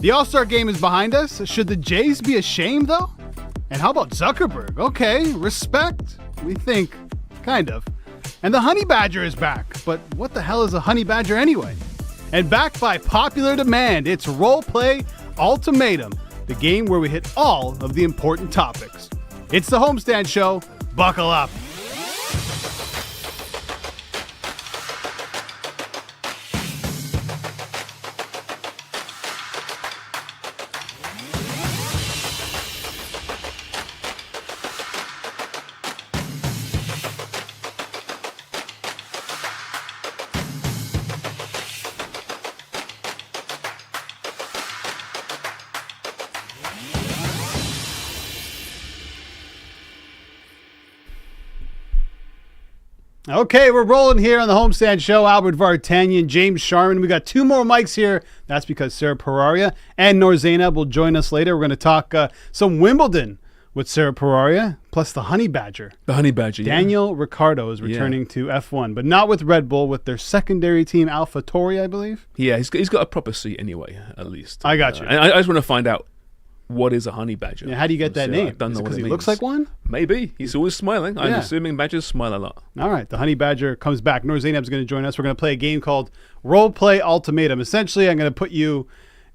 The All-Star Game is behind us. Should the Jays be ashamed, though? And how about Zuckerberg? Okay, respect. We think. Kind of. And the honey badger is back. But what the hell is a honey badger anyway? And back by popular demand, it's Roleplay Ultimatum, the game where we hit all of the important topics. It's the Homestand Show. Buckle up. Okay, we're rolling here on the Homestand Show. Albert Vartanian, James Sharman. We got two more mics here. That's because Sara Poraria and Noor Zainab will join us later. We're going to talk some Wimbledon with Sara Poraria, plus the Honey Badger. The Honey Badger, Daniel Ricciardo is returning to F1, but not with Red Bull, with their secondary team, AlphaTauri, I believe. Yeah, he's got a proper seat anyway, at least. I got you. And I just want to find out, what is a honey badger? Yeah, how do you get that name? I don't know what it because he means. looks like one? Maybe. He's always smiling. I'm assuming badgers smile a lot. All right. The honey badger comes back. Noor Zainab's going to join us. We're going to play a game called Roleplay Ultimatum. Essentially, I'm going to put you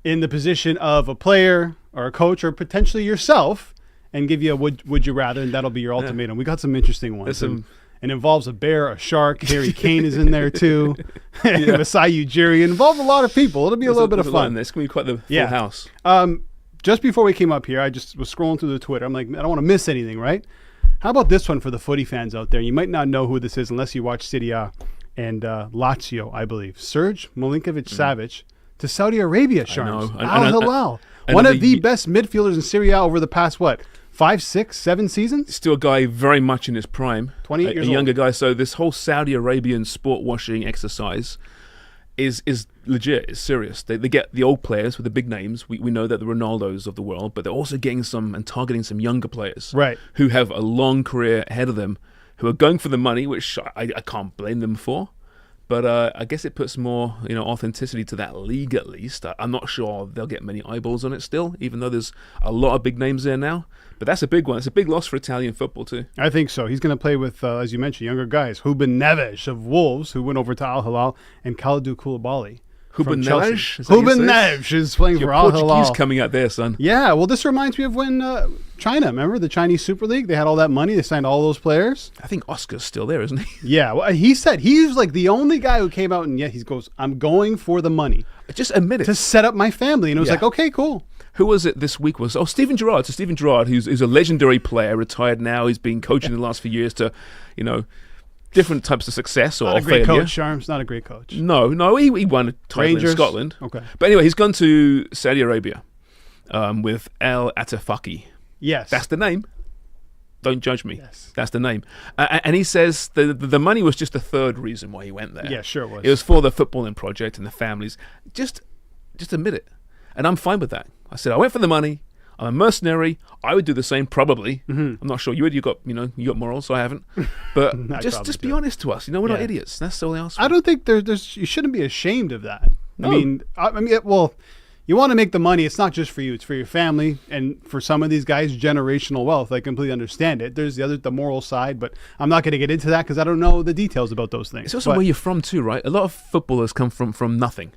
in the position of a player or a coach or potentially yourself and give you a would you rather, and that'll be your ultimatum. We got some interesting ones. It involves a bear, a shark. Harry Kane is in there too. Masai Ujiri. Involve a lot of people. It'll be a little bit of fun. This can be quite the full house. Just before we came up here, I just was scrolling through the Twitter. I'm like, I don't want to miss anything, right? How about this one for the footy fans out there? You might not know who this is unless you watch Serie A and Lazio, I believe. Serge Milinkovic-Savic to Saudi Arabia, Sharms. Al Hilal. One of the best midfielders in Serie A over the past, 5, 6, 7 seasons? Still a guy very much in his prime. 28 years old. A younger guy. So this whole Saudi Arabian sport washing exercise is legit. It's serious. They get the old players with the big names. We know that the Ronaldos of the world, but they're also getting some and targeting some younger players, right, who have a long career ahead of them, who are going for the money, which I can't blame them for. But I guess it puts more authenticity to that league at least. I'm not sure they'll get many eyeballs on it still, even though there's a lot of big names there now. But that's a big one. It's a big loss for Italian football too. I think so. He's going to play with, as you mentioned, younger guys. Ruben Neves of Wolves, who went over to Al Hilal, and Kalidou Koulibaly. Ruben Neves? Ruben Neves is playing for Al Hilal. Portuguese coming out there, son. Yeah, well, this reminds me of when China, remember the Chinese Super League? They had all that money. They signed all those players. I think Oscar's still there, isn't he? Yeah, well, he said he was like the only guy who came out and he goes, I'm going for the money. Just admit it. To set up my family. And it was like, okay, cool. Who was it this week? Steven Gerrard. So Steven Gerrard, who's a legendary player, retired now. He's been coaching the last few years to, different types of success or failure. Not a great coach, Sharms. Not a great coach. No, he won a title Rangers. in Scotland. Okay. But anyway, he's gone to Saudi Arabia with Al Atafaki. Yes. That's the name. Don't judge me. Yes. That's the name. And he says the money was just the third reason why he went there. Yeah, sure it was. It was for the footballing project and the families. Just admit it. And I'm fine with that. I said, I went for the money. I'm a mercenary. I would do the same, probably. Mm-hmm. I'm not sure you would. You got morals, so I haven't. But just be honest to us. We're not idiots. That's all else. I don't think there's. You shouldn't be ashamed of that. No. I mean, you want to make the money. It's not just for you. It's for your family, and for some of these guys, generational wealth. I completely understand it. There's the moral side, but I'm not going to get into that because I don't know the details about those things. It's also where you're from too, right? A lot of footballers come from nothing.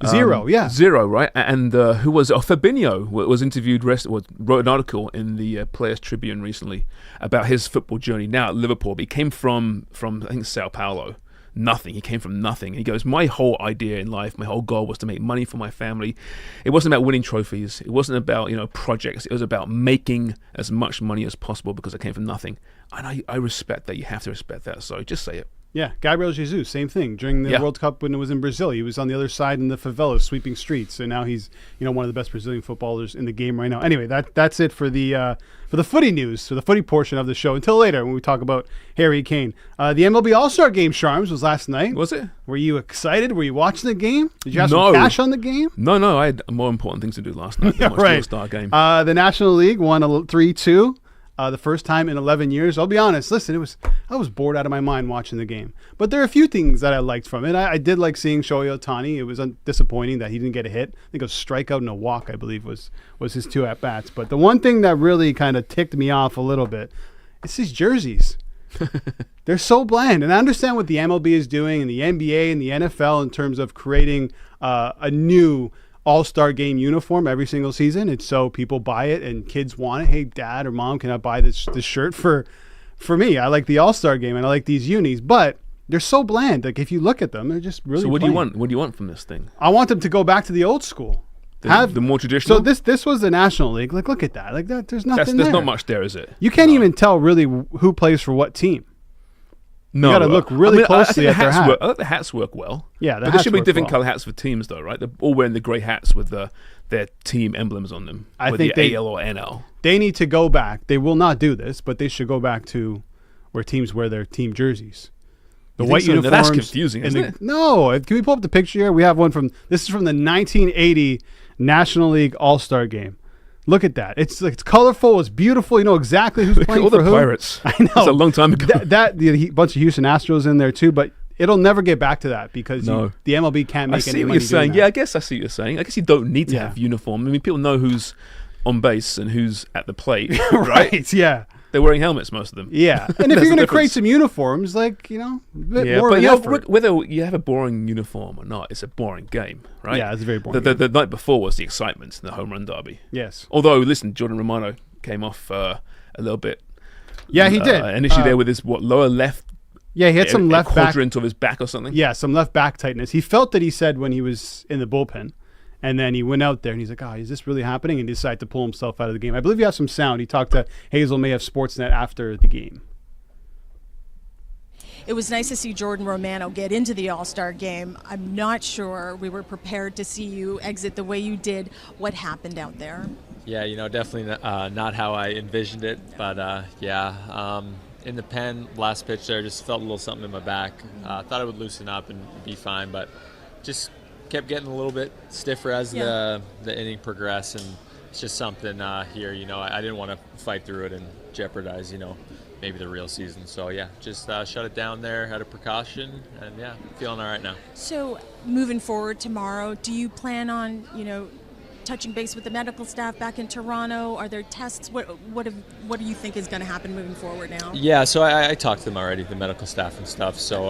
Zero, right? And who was Fabinho was interviewed, wrote an article in the Players Tribune recently about his football journey now at Liverpool. But he came from I think Sao Paulo. Nothing. He came from nothing. He goes, my whole idea in life, my whole goal was to make money for my family. It wasn't about winning trophies. It wasn't about projects. It was about making as much money as possible because I came from nothing. And I respect that. You have to respect that. So just say it. Yeah, Gabriel Jesus, same thing. During the World Cup when it was in Brazil, he was on the other side in the favelas sweeping streets, and now he's one of the best Brazilian footballers in the game right now. Anyway, that's it for the footy news, for the footy portion of the show. Until later when we talk about Harry Kane. The MLB All-Star Game, Sharms, was last night. Was it? Were you excited? Were you watching the game? Did you have some cash on the game? No, I had more important things to do last night than watch the All-Star Game. The National League won 3-2. the first time in 11 years. I'll be honest. Listen, I was bored out of my mind watching the game. But there are a few things that I liked from it. I did like seeing Shohei Ohtani. It was disappointing that he didn't get a hit. I think a strikeout and a walk, I believe, was his 2 at-bats. But the one thing that really kind of ticked me off a little bit is these jerseys. They're so bland. And I understand what the MLB is doing and the NBA and the NFL in terms of creating a new All-Star Game uniform every single season. It's so people buy it and kids want it. Hey, Dad or Mom, can I buy this shirt for me? I like the All-Star Game and I like these unis, but they're so bland. Like if you look at them, they're just really. So what plain. do you want? What do you want from this thing? I want them to go back to the old school. The more traditional. So this was the National League. Like look at that. Like that. There's nothing there. There's not much there, is it? You can't even tell really who plays for what team. No, you got to look really closely at their hat. I think the hats work well. Yeah, but there should be different color hats for teams, though, right? They're all wearing the grey hats with their team emblems on them. I think the AL or NL. They need to go back. They will not do this, but they should go back to where teams wear their team jerseys. The white uniforms. That's confusing, isn't it? No. Can we pull up the picture here? We have one this is from the 1980 National League All-Star Game. Look at that. It's colorful. It's beautiful. You know exactly who's playing all for the who. Pirates. I know. That's a long time ago. The bunch of Houston Astros in there too, but it'll never get back to that because the MLB can't make any money. I see what you're saying. Yeah, I guess I see what you're saying. I guess you don't need to have uniform. I mean, people know who's on base and who's at the plate, right? Yeah. They're wearing helmets, most of them. Yeah. And if you're going to create some uniforms, like, a bit more of an effort. Whether you have a boring uniform or not, it's a boring game, right? Yeah, it's a very boring game. The night before was the excitement, the home run derby. Yes. Although, listen, Jordan Romano came off a little bit. Yeah, he did. Initially there with his, lower left. Yeah, he had some left quadrant of his back or something. Yeah, some left back tightness. He felt that he said when he was in the bullpen. And then he went out there and he's like, is this really happening? And he decided to pull himself out of the game. I believe he has some sound. He talked to Hazel May of Sportsnet after the game. It was nice to see Jordan Romano get into the All-Star Game. I'm not sure we were prepared to see you exit the way you did. What happened out there? Yeah, definitely not how I envisioned it. But, in the pen, last pitch there, just felt a little something in my back. Thought I would loosen up and be fine, but just kept getting a little bit stiffer as the inning progressed, and it's just something here. I didn't want to fight through it and jeopardize, maybe the real season. So just shut it down there out of precaution, and feeling all right now. So moving forward tomorrow, do you plan on touching base with the medical staff back in Toronto? Are there tests? What do you think is going to happen moving forward now? Yeah, so I talked to them already, the medical staff and stuff. So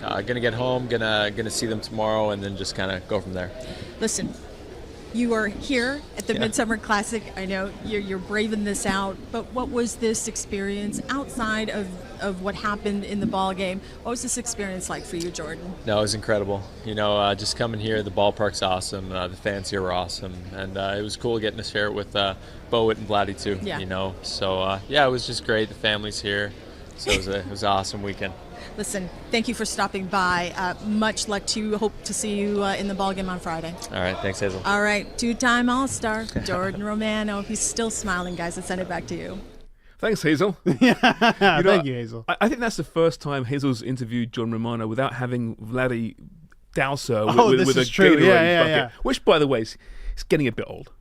I'm gonna get home, gonna see them tomorrow, and then just kind of go from there. Listen, you are here at the Midsummer Classic. I know you're braving this out, but what was this experience outside of what happened in the ball game? What was this experience like for you, Jordan? No, it was incredible. Just coming here, the ballpark's awesome. The fans here were awesome, and it was cool getting to share it with Bo, Whit, and Vladdy too. Yeah. So it was just great. The family's here, so it was an awesome weekend. Listen, thank you for stopping by. Much luck to you. Hope to see you in the ballgame on Friday. All right. Thanks, Hazel. All right. Two-time All-Star, Jordan Romano. He's still smiling, guys. Let's send it back to you. Thanks, Hazel. Thank you, Hazel. I think that's the first time Hazel's interviewed John Romano without having Vladdy douse her with a Gatorade bucket. Which, by the way, is getting a bit old.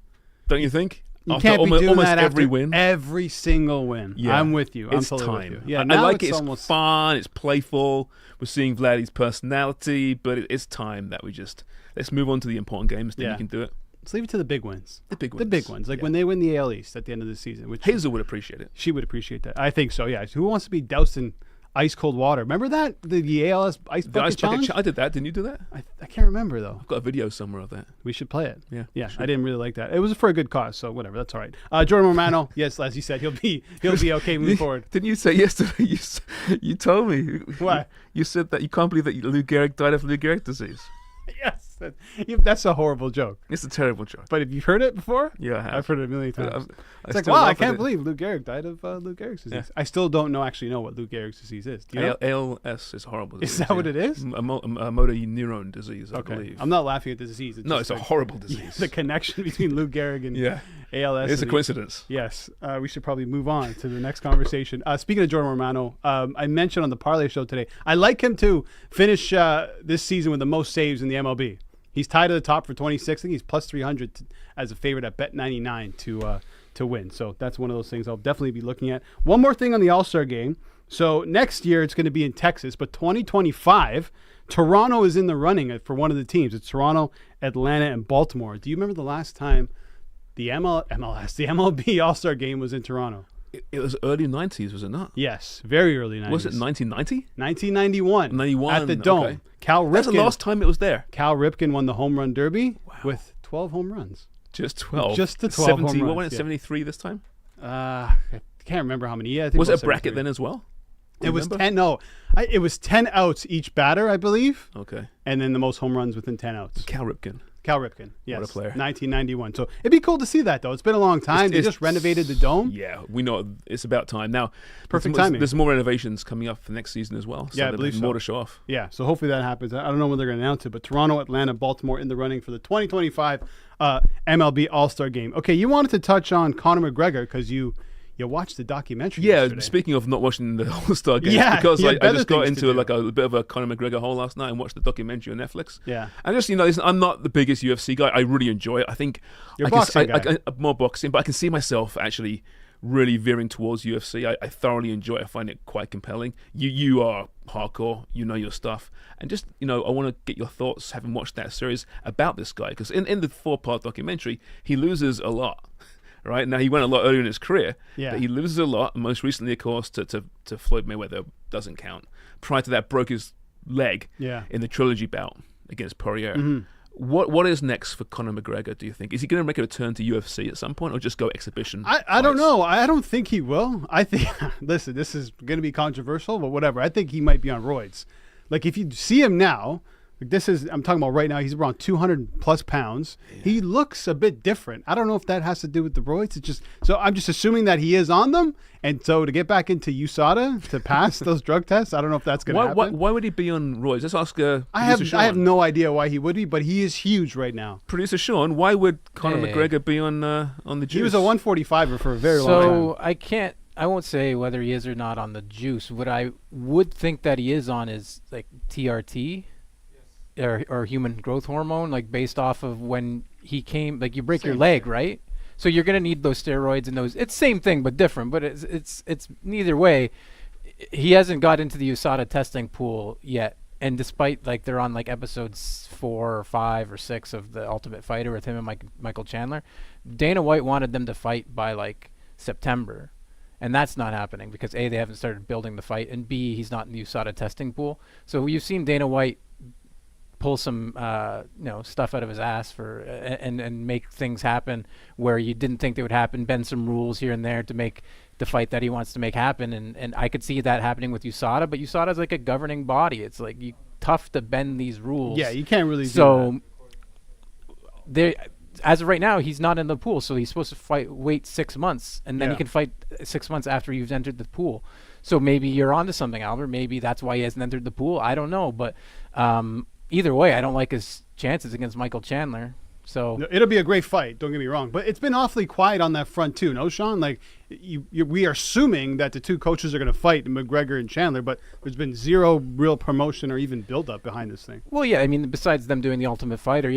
Don't you think? You After can't be doing almost that every after win. Every single win. Yeah. I'm with you. It's I'm totally time. with you. Yeah, I like it. It's almost fun. It's playful. We're seeing Vladdy's personality, but it's time that let's move on to the important games. Then you can do it. Let's leave it to the big wins. The big ones. Like when they win the AL East at the end of the season. Which Hazel would appreciate it. She would appreciate that. I think so, yeah. Who wants to be doused in ice cold water? Remember that? The ALS Ice Bucket Challenge? I did that. Didn't you do that? I can't remember, though. I've got a video somewhere of that. We should play it. Yeah. I didn't really like that. It was for a good cause, so whatever. That's all right. Jordan Romano, yes, as you said, he'll be okay moving forward. Didn't you say yesterday? You told me. What? You said that you can't believe that Lou Gehrig died of Lou Gehrig disease. Yes. That's a horrible joke. It's a terrible joke. But have you heard it before? Yeah, I have. I've heard it a million times. It's like, wow, I can't believe Lou Gehrig died of Lou Gehrig's disease. Yeah. I still don't actually know what Lou Gehrig's disease is. Do you know? ALS is horrible disease. Is that what it is? A motor neuron disease, I believe. I'm not laughing at the disease. It's a horrible disease. The connection between Lou Gehrig and ALS. It's a coincidence. Yes. We should probably move on to the next conversation. Speaking of Jordan Romano, I mentioned on the Parlay Show today, I like him to finish this season with the most saves in the MLB. He's tied to the top for 26. I think he's plus 300 as a favorite at Bet99 to to win. So that's one of those things I'll definitely be looking at. One more thing on the All-Star game. So next year it's going to be in Texas, but 2025, Toronto is in the running for one of the teams. It's Toronto, Atlanta, and Baltimore. Do you remember the last time the MLB All-Star game was in Toronto? It was early 90s, was it not? Yes, very early 90s. Was it 1990? 1991. 91 at the Dome. Okay. Cal Ripken. That's the last time it was there. Cal Ripken won the home run derby with 12 home runs. Just 12. Just the 12 70, home runs. What went it, 73 this time? I can't remember how many. Yeah, I think was it it a bracket 73. then as well? It was 10. No, it was 10 outs each batter, I believe. Okay. And then the most home runs within 10 outs. Cal Ripken. Cal Ripken. Yes. What a player. 1991. So it'd be cool to see that, though. It's been a long time. They just renovated the Dome. Yeah, we know it's about time. Now, Perfect timing. There's more renovations coming up for next season as well. So Yeah, I believe so. More to show off. Yeah, so hopefully that happens. I don't know when they're going to announce it, but Toronto, Atlanta, Baltimore in the running for the 2025 MLB All-Star Game. Okay, you wanted to touch on Conor McGregor because you watched the documentary yesterday. Speaking of not watching the All-Star Game, Yeah, because you I had better just got things to into do. like a bit of a Conor McGregor hole last night and watched the documentary on Netflix. Yeah. And just, listen, I'm not the biggest UFC guy. I really enjoy it. I think You're a boxing guy. more boxing, but I can see myself actually really veering towards UFC. I thoroughly enjoy it. I find it quite compelling. You are hardcore. You know your stuff. And just, I want to get your thoughts, having watched that series, about this guy. Because in the 4-part documentary, he loses a lot. Right now, he went a lot earlier in his career, but he loses a lot. Most recently, of course, to Floyd Mayweather, doesn't count. Prior to that, broke his leg in the trilogy bout against Poirier. Mm-hmm. What is next for Conor McGregor, do you think? Is he going to make a return to UFC at some point, or just go exhibition? I don't know. I don't think he will. I think, listen, this is going to be controversial, but whatever. I think he might be on roids. Like, if you see him now, I'm talking about right now, he's around 200 plus pounds. Yeah. He looks a bit different. I don't know if that has to do with the roids. So I'm just assuming that he is on them. And so to get back into USADA to pass those drug tests, I don't know if that's going to happen. Why would he be on roids? Let's ask I have no idea why he would be, but he is huge right now. Producer Sean, why would Conor McGregor be on the juice? He was a 145er for a very long time. So I won't say whether he is or not on the juice. What I would think that he is on is like TRT. Or human growth hormone, like based off of when he came, like you break your leg, right? So you're gonna need those steroids and those. It's same thing but different. But it's neither way. He hasn't got into the USADA testing pool yet, and despite like they're on like episodes 4 or 5 or 6 of the Ultimate Fighter with him and Michael Chandler, Dana White wanted them to fight by like September. And that's not happening because A, they haven't started building the fight, and B, he's not in the USADA testing pool. So you've seen Dana White pull some stuff out of his ass for and make things happen where you didn't think they would happen, bend some rules here and there to make the fight that he wants to make happen, and I could see that happening with USADA, but USADA is like a governing body. It's like tough to bend these rules. Yeah, you can't really do that. As of right now, he's not in the pool, so he's supposed to wait 6 months, and then he can fight 6 months after you've entered the pool. So maybe you're onto something, Albert. Maybe that's why he hasn't entered the pool. I don't know, but either way, I don't like his chances against Michael Chandler. So it'll be a great fight. Don't get me wrong, but it's been awfully quiet on that front too. No, Sean. Like we are assuming that the two coaches are going to fight, McGregor and Chandler, but there's been zero real promotion or even build up behind this thing. Well, yeah, I mean, besides them doing the Ultimate Fighter,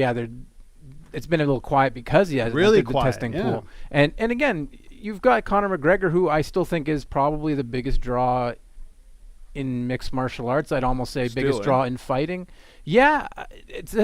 it's been a little quiet because he has really entered the testing pool. And again, you've got Conor McGregor, who I still think is probably the biggest draw in mixed martial arts. I'd almost say biggest draw in fighting. Yeah, it's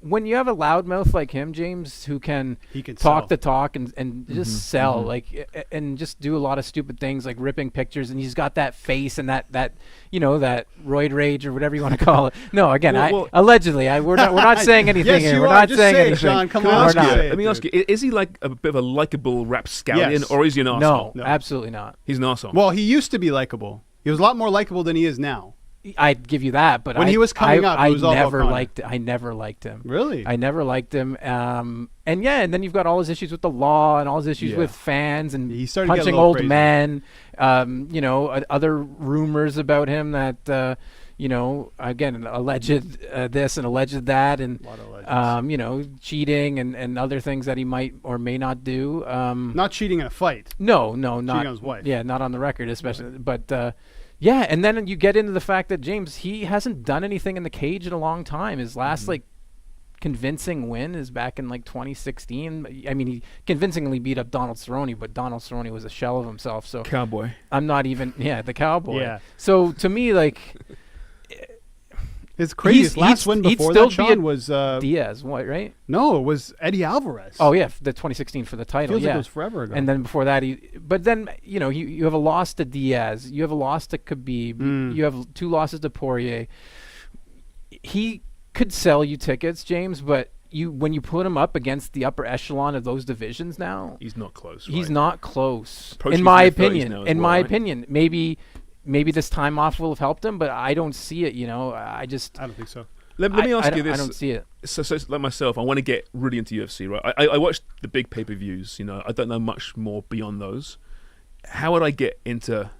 when you have a loudmouth like him, James, who can talk the talk and just sell, like, and just do a lot of stupid things like ripping pictures, and he's got that face and that that roid rage or whatever you want to call it. No, again, allegedly, we're not saying anything here. We're not saying anything. Sean, come on, on, let me ask you: is he like a bit of a likable rapscallion, or is he an arsehole? No, absolutely not. He's an arsehole. Well, he used to be likable. He was a lot more likable than he is now. I'd give you that, but when he was coming up, it was all about Conor. I never liked him. Really? I never liked him. And then you've got all his issues with the law and all his issues with fans and he started punching old crazy. Men. Other rumors about him that again, alleged this and alleged that, and cheating and other things that he might or may not do. Not cheating in a fight. No, not cheating on his wife. Yeah, not on the record, especially. But yeah, and then you get into the fact that James, he hasn't done anything in the cage in a long time. His last convincing win is back in like 2016. I mean, he convincingly beat up Donald Cerrone, but Donald Cerrone was a shell of himself. So Cowboy. I'm not even the cowboy. Yeah. So to me, like, His craziest last win before that, Sean, was Diaz, right? No, it was Eddie Alvarez. Oh yeah, the 2016 for the title. Feels like it was forever ago. And then before that, but then you have a loss to Diaz, you have a loss to Khabib, you have 2 losses to Poirier. He could sell you tickets, James, but when you put him up against the upper echelon of those divisions now, He's not close. he's right? not close. Approaching In my his 30s opinion, now as well, right? opinion, maybe this time off will have helped him, but I don't see it. I don't think so. Let me ask you this. I don't see it. So like myself, I want to get really into UFC, right? I watched the big pay-per-views, I don't know much more beyond those. How would I get into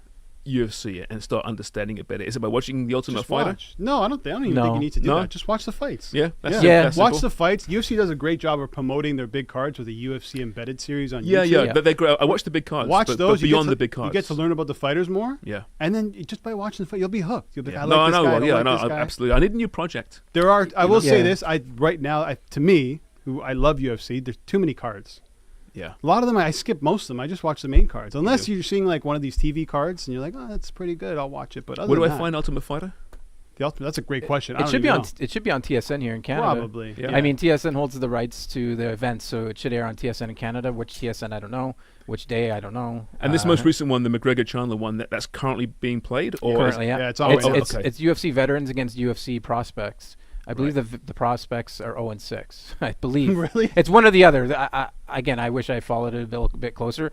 UFC and start understanding it better? Is it by watching The Ultimate Just Fighter? watch. No, I don't even think you need to do No? that. Just watch the fights. Yeah? Yeah. Watch simple. the fights. UFC does a great job of promoting their big cards with a UFC embedded series on Yeah, YouTube. yeah. They're great. I watched the big cards. Watch but those. beyond the big cards. You get to learn about the fighters more. Yeah. And then just by watching the fight, you'll be hooked. You'll be like, I no, like this I know. guy. I don't like this guy. Absolutely. I need a new project. There are. I will say Yeah. this. Right now, to me, who I love UFC, there's too many cards. Yeah. A lot of them, I skip most of them. I just watch the main cards. Unless you're seeing like one of these TV cards and you're like, oh, that's pretty good. I'll watch it. But other Where do than I find Ultimate Fighter? that's a great question. It should be on TSN here in Canada. Probably. Yeah. I mean, TSN holds the rights to the event, so it should air on TSN in Canada. Which TSN, I don't know. Which day, I don't know. And this most recent one, the McGregor Chandler one, that's currently being played? Or Currently, yeah. Yeah, it's always okay. It's UFC veterans against UFC prospects. I believe the prospects are 0-6. I believe. Really? It's one or the other. Again, I wish I followed it a bit closer.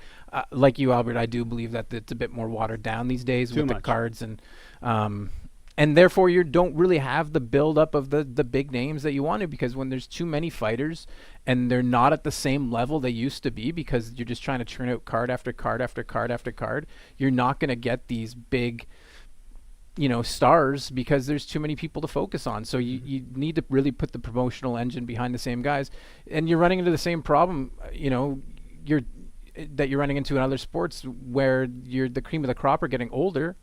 Like you, Albert, I do believe that it's a bit more watered down these days with the cards, and therefore you don't really have the build-up of the big names that you want to, because when there's too many fighters and they're not at the same level they used to be, because you're just trying to churn out card after card after card after card, you're not going to get these big stars, because there's too many people to focus on. So you need to really put the promotional engine behind the same guys, and you're running into the same problem, you're running into in other sports where you're the cream of the crop are getting older.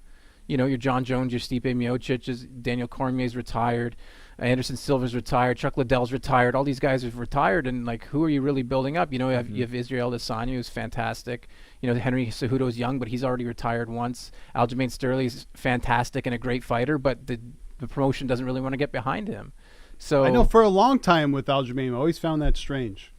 Your John Jones, your Stipe Miocic, Daniel Cormier's retired, Anderson Silva's retired, Chuck Liddell's retired. All these guys have retired, and like, who are you really building up? You have Israel Adesanya, who's fantastic. Henry Cejudo's young, but he's already retired once. Aljamain Sterling's fantastic and a great fighter, but the promotion doesn't really want to get behind him. So I know for a long time with Aljamain, I always found that strange.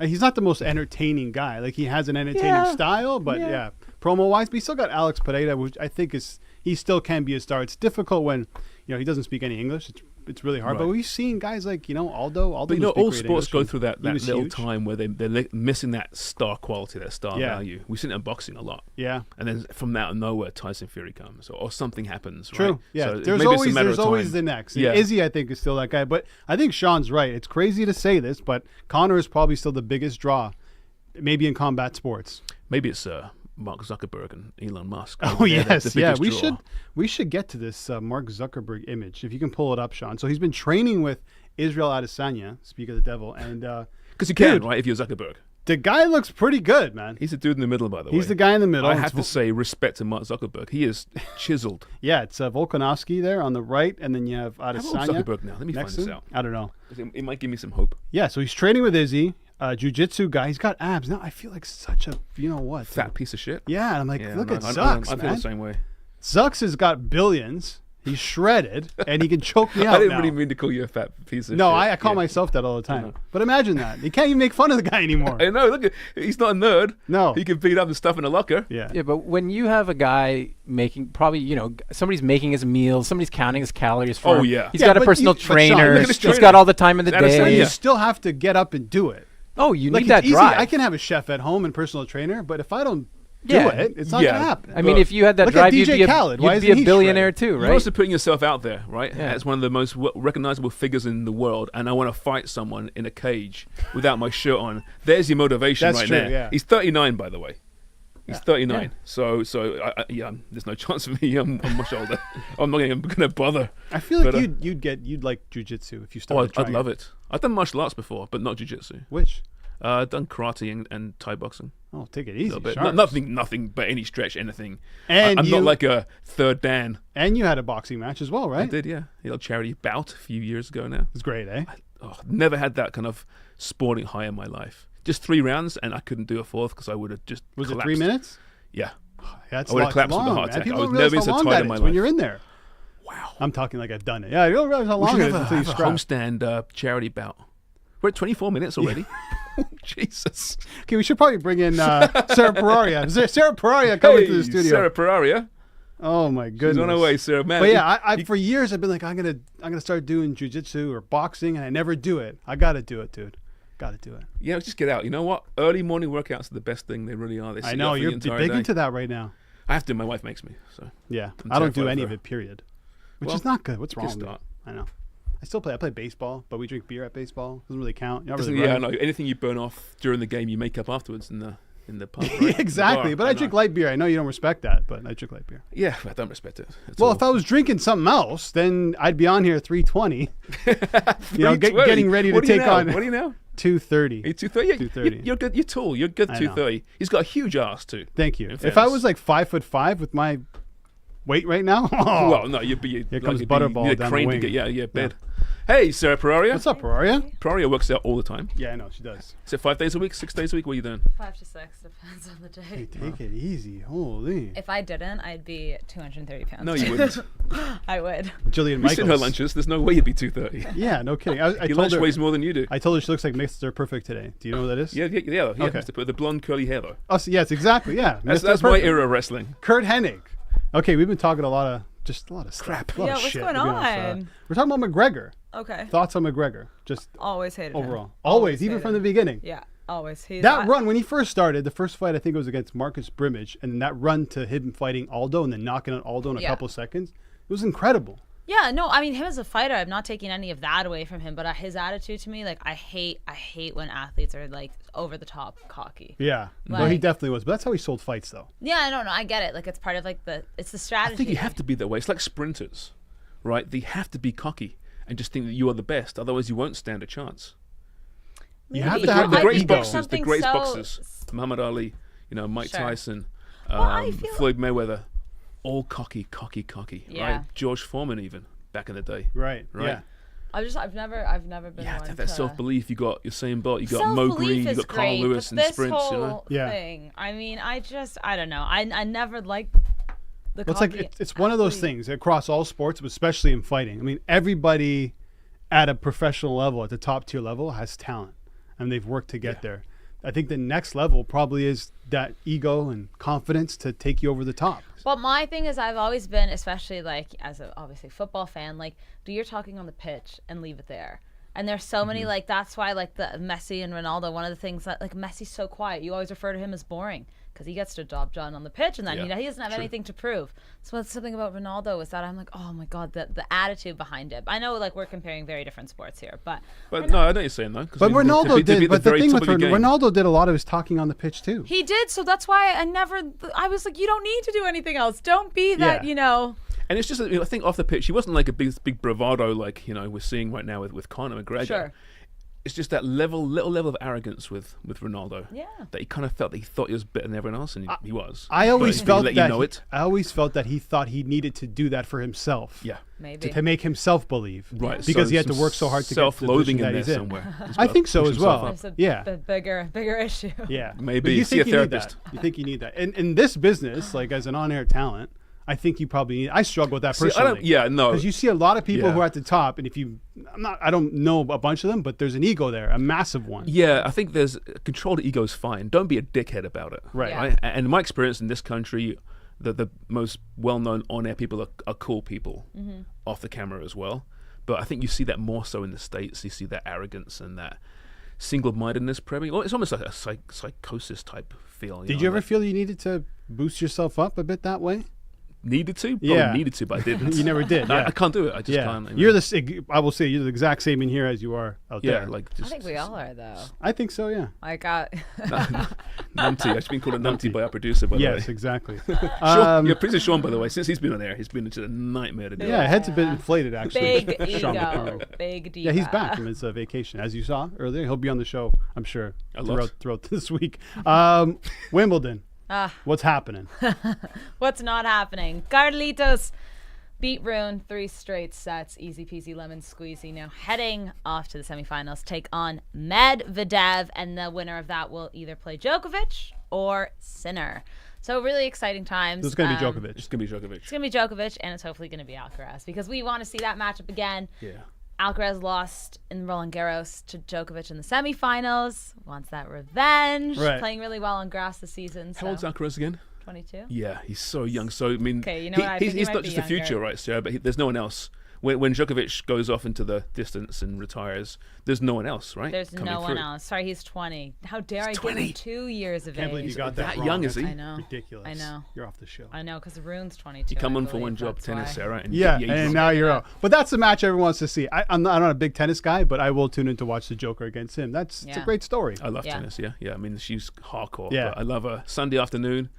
He's not the most entertaining guy. Like, he has an entertaining style, but promo-wise, but he still got Alex Pereira, which I think he still can be a star. It's difficult when he doesn't speak any English. It's really hard. Right. But we've seen guys like Aldo. But all sports go through that little huge time where they're missing that star quality, that star value. We've seen it in boxing a lot. Yeah. And then from out of nowhere, Tyson Fury comes, or something happens. True. Right? Yeah. So there's always the next. Yeah. Izzy, I think, is still that guy. But I think Sean's right. It's crazy to say this, but Conor is probably still the biggest draw, maybe in combat sports. Maybe it's Mark Zuckerberg and Elon Musk. Oh yes, yeah. We should get to this Mark Zuckerberg image if you can pull it up, Sean. So he's been training with Israel Adesanya, speak of the devil, and because you can, right? If you're Zuckerberg, the guy looks pretty good, man. he's the dude in the middle, by the way. He's the guy in the middle. I have to say, respect to Mark Zuckerberg. He is chiseled. Yeah, it's Volkanovski there on the right, and then you have Adesanya. How about Zuckerberg now? Let me find this out. I don't know. It might give me some hope. Yeah, so he's training with Izzy, jiu-jitsu guy. He's got abs. Now I feel like such a Fat piece of shit. Yeah, and I'm like, look at I Zucks, feel man. the same way. Zucks has got billions. He's shredded, and he can choke me out. I didn't now. really mean to call you a fat piece of shit. No, I call myself that all the time. But imagine that. You can't even make fun of the guy anymore. I know. Look, he's not a nerd. No. He can beat up and stuff in a locker. Yeah. Yeah, but when you have a guy making somebody's making his meals, somebody's counting his calories for him. Oh, yeah. He's got a but personal Sean, trainer. look at his He's trainer. got all the time in the That is- day. You Yeah. still have to get up and do it. Oh, you Like, need that it's easy. drive. I can have a chef at home and personal trainer, but if I don't do Yeah. it, it's not Yeah. going to happen. I mean, if you had that Look at drive, DJ you'd be Khaled. Why you'd be isn't a he billionaire shredded? too, You're right? also putting yourself out there, right? Yeah. As one of the most recognizable figures in the world, and I want to fight someone in a cage without my shirt on. There's your motivation That's right true, there. yeah. He's 39, by the way. He's 39. Yeah. So there's no chance for me. I'm much older. I'm not going to bother. I feel like But, you'd like jiu-jitsu if you Oh, started I'd trying love it. I've done martial arts before, but not jiu-jitsu. Which? I've done karate and Thai boxing. Oh, take it A easy. little bit. Sharks. Nothing but any stretch, anything. And I'm not like a third Dan. And you had a boxing match as well, right? I did, yeah. A charity bout a few years ago now. It's great, eh? never had that kind of sporting high in my life. Just 3 rounds, and I couldn't do a fourth because I would have just Was collapsed. it 3 minutes? Yeah. That's I would have collapsed long, with a heart man. attack. People I don't was never realize been how so long tired that in my is when life. you're in there. Wow. I'm talking like I've done it. Yeah, you don't realize how We long should it is have until a, you have a scrap. homestand charity bout. We're at 24 minutes already. Jesus. Okay, we should probably bring in Sara Poraria. Is there Sara Poraria coming to the studio? Sara Poraria. Oh my goodness. She's on her way, Sarah. Man, But yeah, I for years I've been like, I'm gonna start doing jujitsu or boxing, and I never do it. I gotta do it, dude. Gotta do it. Yeah, just get out. You know what? Early morning workouts are the best thing. They really are. They I set know up for you're the entire big day. into that right now. I have to. My wife makes me. So Yeah, I'm I don't do terrified any of of her. it. Period. Which Well, is not good. What's good wrong with me? start. I know. I still play. I play baseball, but we drink beer at baseball. Doesn't really count. You're not Doesn't- really yeah, I running. know. Anything you burn off during the game, you make up afterwards in the pub. Right? Exactly. In the But bar. I drink light beer. I know you don't respect that, but I drink light beer. Yeah, I don't respect it. at Well, all. if I was drinking something else, then I'd be on here at 3:20. You know, 3:20. getting ready to What are you take now? on What are you now? 2:30. 2:30. 2:30. You're good. You're tall. You're good. I know. 2:30. He's got a huge ass too. Thank you. In If I fairness. was like 5'5" with my weight right now, Well, no, you'd be. Here comes you'd be- Butterball you'd need a down the crane to wing. get. Yeah, bed. Hey, Sara Poraria. what's up, Poraria? Poraria works out all the time. Yeah, I know she does. Is it 5 days a week, 6 days a week? What are you doing? 5 to 6 depends on the Hey, day. take it easy. Holy. If I didn't, I'd be 230 pounds. No, you wouldn't. I would. Jillian You've seen her Michaels. lunches. There's no way you'd be 2:30. Yeah, no kidding. I Your told lunch her. weighs more than you do. I told her she looks like Mr. Perfect today. Do you know what that is? Yeah. Okay. Mr. The blonde curly hair though. Oh, so yes, exactly. Yeah, That's Mr. my Perfect. era of wrestling. Kurt Hennig. Okay, we've been talking a lot of stuff. Crap. A lot Yeah, of what's shit, going to be honest. on? We're talking about McGregor. Okay. Thoughts on McGregor, just Always hated him. overall. Always, even hated from the him. beginning. Yeah, always. That run when he first started, the first fight I think it was against Marcus Brimage, and then that run to him fighting Aldo and then knocking out Aldo in a Yeah. couple seconds, it was incredible. Yeah, no, I mean him as a fighter, I'm not taking any of that away from him, but his attitude to me, like I hate when athletes are like over the top cocky. Yeah, no, he Like- definitely was. But that's how he sold fights, though. Yeah, I don't know. I get it. Like it's part of like it's the strategy. I think you have to be that way. It's like sprinters, right? They have to be cocky and just think that you are the best. Otherwise, you won't stand a chance. You have Maybe. to have the the greatest ego. boxers, the Something greatest so- boxers, Muhammad Ali, Mike Sure. Tyson, I feel- Floyd Mayweather, all cocky, Yeah. right? George Foreman even back in the day. Right. Right. Yeah. I've never been You have one to have that to- self-belief. You got Usain Bolt, you got Mo Self-belief Green, you is got Carl great, Lewis but in this sprints. whole Yeah. thing. I mean, I don't know. I never liked the Well, it's like cocky it's one of those athlete. things across all sports, but especially in fighting. I mean, everybody at a professional level, at the top tier level, has talent, and they've worked to get there. I think the next level probably is that ego and confidence to take you over the top. Well, my thing is I've always been, especially like as a obviously football fan, like do your talking on the pitch and leave it there. And there's so many like that's why like the Messi and Ronaldo. One of the things that like Messi's so quiet. You always refer to him as boring because he gets to job done on the pitch, and then Yeah, he doesn't have anything to prove. So what's something about Ronaldo is that I'm like, oh my god, the attitude behind it. I know like we're comparing very different sports here, but But no, I know what you're saying though. 'cause But to be Ronaldo at the did. But the very thing top with of your game. Ronaldo did a lot of his talking on the pitch too. he did. So that's why I was like, you don't need to do anything else. Don't be that, Yeah. And it's just, I think off the pitch, he wasn't like a big bravado like we're seeing right now with Conor McGregor. Sure. It's just that little level of arrogance with Ronaldo. Yeah. That he kind of felt that he thought he was better than everyone else, and he was. I always But he felt let that you know it. I always felt that he thought he needed to do that for himself. Yeah. Maybe. To make himself believe. Right. Because so he had to some work so hard to get to the self-loathing position that in he's there in. somewhere. He's I gotta think so push as himself well. up. There's a Yeah. bigger issue. Yeah. Maybe. But you See a think you need therapist. that. You think you need that. In this business, like as an on-air talent, I think you probably need. I struggle with that See, I personally. don't. Yeah. No. Because you see a lot of people Yeah. who are at the top, and I don't know a bunch of them, but there's an ego there, a massive one. Yeah, I think there's controlled ego is fine. Don't be a dickhead about it. Right. Yeah. Right. And in my experience in this country, the most well-known on-air people are cool people off the camera as well. But I think you see that more so in the States. You see that arrogance and that single-mindedness. Probably, well, it's almost like a psychosis type feel. Did you ever feel you needed to boost yourself up a bit that way? Needed to? Probably Yeah. needed to, but I didn't. You never did. I Yeah. can't do it. I just Yeah. can't. You're I will say you're the exact same in here as you are out Yeah, there. like I just. think we all are though. I think so. Yeah. Like Numpty. I've just been called a numpty by our producer, by the way. Yes, exactly. Sean, your producer Sean, by the way, since he's been on there, he's been into a nightmare to do. Yeah, head's a bit inflated actually. big Sean ego, McCurry. big diva. Yeah, he's back from his vacation, as you saw earlier. He'll be on the show, I'm sure, A lot. throughout this week. Wimbledon. What's happening? What's not happening? Carlitos Beat Rune 3 straight sets, easy peasy lemon squeezy. Now heading off to the semifinals, take on Medvedev, and the winner of that will either play Djokovic or Sinner. So really exciting times. This is going to be Djokovic. It's going to be Djokovic. It's going to be Djokovic, and it's hopefully going to be Alcaraz, because we want to see that matchup again. Yeah. Alcaraz lost in Roland Garros to Djokovic in the semifinals. Wants that revenge. Right. Playing really well on grass this season. How old's Alcaraz again? 22. Yeah, he's so young. So I mean, Okay, you know what? I think he he's might not be just the future, younger. right, Sarah? But there's no one else. When Djokovic goes off into the distance and retires, there's no one else, right? There's coming no one through. else. Sorry, he's 20. How dare I give 20. him 2 years of Can't age? believe you got that wrong. young, is he? I know. Ridiculous. I know. You're off the show. I know, because Rune's 22. You come I on for believe, one job, that's tennis, why. Sarah. And Yeah, you and now you're out. But that's the match everyone wants to see. I'm not a big tennis guy, but I will tune in to watch the Joker against him. It's a Yeah. great story. I love Yeah. tennis. Yeah, yeah. I mean, she's hardcore. Yeah. But I love her. Sunday afternoon,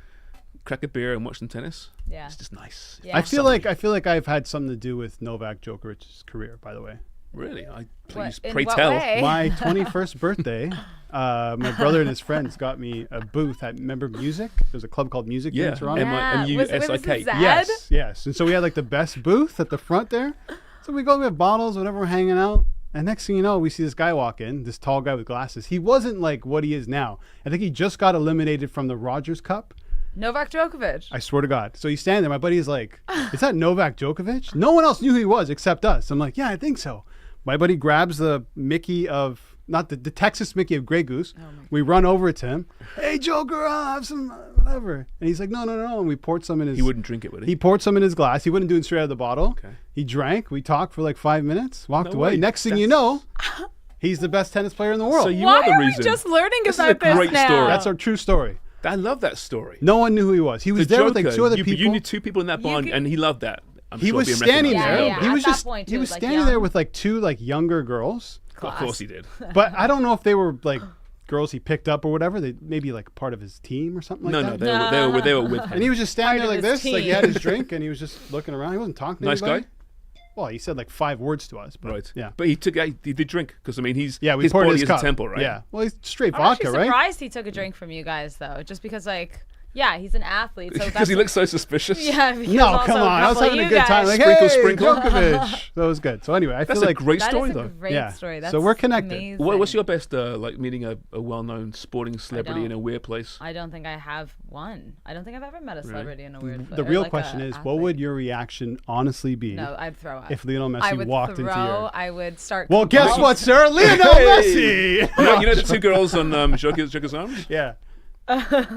crack a beer and watch some tennis. Yeah. It's just nice. Yeah. I feel like I've had something to do with Novak Djokovic's career, by the way. Really, I What- in pray what tell. way? My 21st birthday, my brother and his friends got me a booth at Member Music. There's a club called Music here Yeah, in Toronto. MUSIK. Zad? Yes. And so we had like the best booth at the front there. So we go, we have bottles, whatever, we're hanging out. And next thing you know, we see this guy walk in, this tall guy with glasses. He wasn't like what he is now. I think he just got eliminated from the Rogers Cup. Novak Djokovic. I swear to God. So he's standing there. My buddy's like, is that Novak Djokovic? No one else knew who he was except us. I'm like, yeah, I think so. My buddy grabs the Mickey of, not the Texas Mickey of Grey Goose. We run over to him. Hey, Joker, I'll have some, whatever. And he's like, no. And we poured some in his. He wouldn't drink it, would he? He poured some in his glass. He wouldn't do it straight out of the bottle. Okay. He drank. We talked for like 5 minutes, walked No away. way. Next thing you know, he's the best tennis player in the world. So you Why are the are reason. we just learning This is a about this great now? story. That's our true story. I love that story. No one knew who he was. He was The there with like Joker, 2 other you, people. You knew 2 people in that barn, could- and he loved that. I'm He sure was being standing recognized. there. Yeah, He was at that just point, he too, was like, standing young. there with like 2 like younger girls. Of course he did. But I don't know if they were like girls he picked up or whatever. They maybe like part of his team or something like No, that. they were with him. And he was just standing there Part like of his this, like he team. had his drink and he was just looking around. He wasn't talking to Nice anybody. guy? Well, he said like 5 words to us. But, Right. Yeah. But he did drink, because I mean we We his poured body his is cup. a temple, right? Yeah. Well, he's straight I'm vodka, actually right? surprised he took a drink from you guys, though, just because, like, yeah, he's an athlete. So Because he looks so suspicious. Yeah, because No, also come on. I was couple of having a you good time. guys- Like, Sprinkle, hey, sprinkle. Djokovic. That was good. So anyway, I That's feel a like great That story, is a though. great Yeah. story. So That's we're connected. amazing. What's your best, like meeting a well-known sporting celebrity in a weird place? I don't think I have one. I don't think I've ever met a celebrity in a weird place. the or real like question a is, what athlete. would your reaction honestly be No, I'd throw up. if Lionel I Messi would walked throw, into your... I would start. Well, guess complaining. what, sir? Lionel Messi! You know the 2 girls on Joker's arms? Yeah.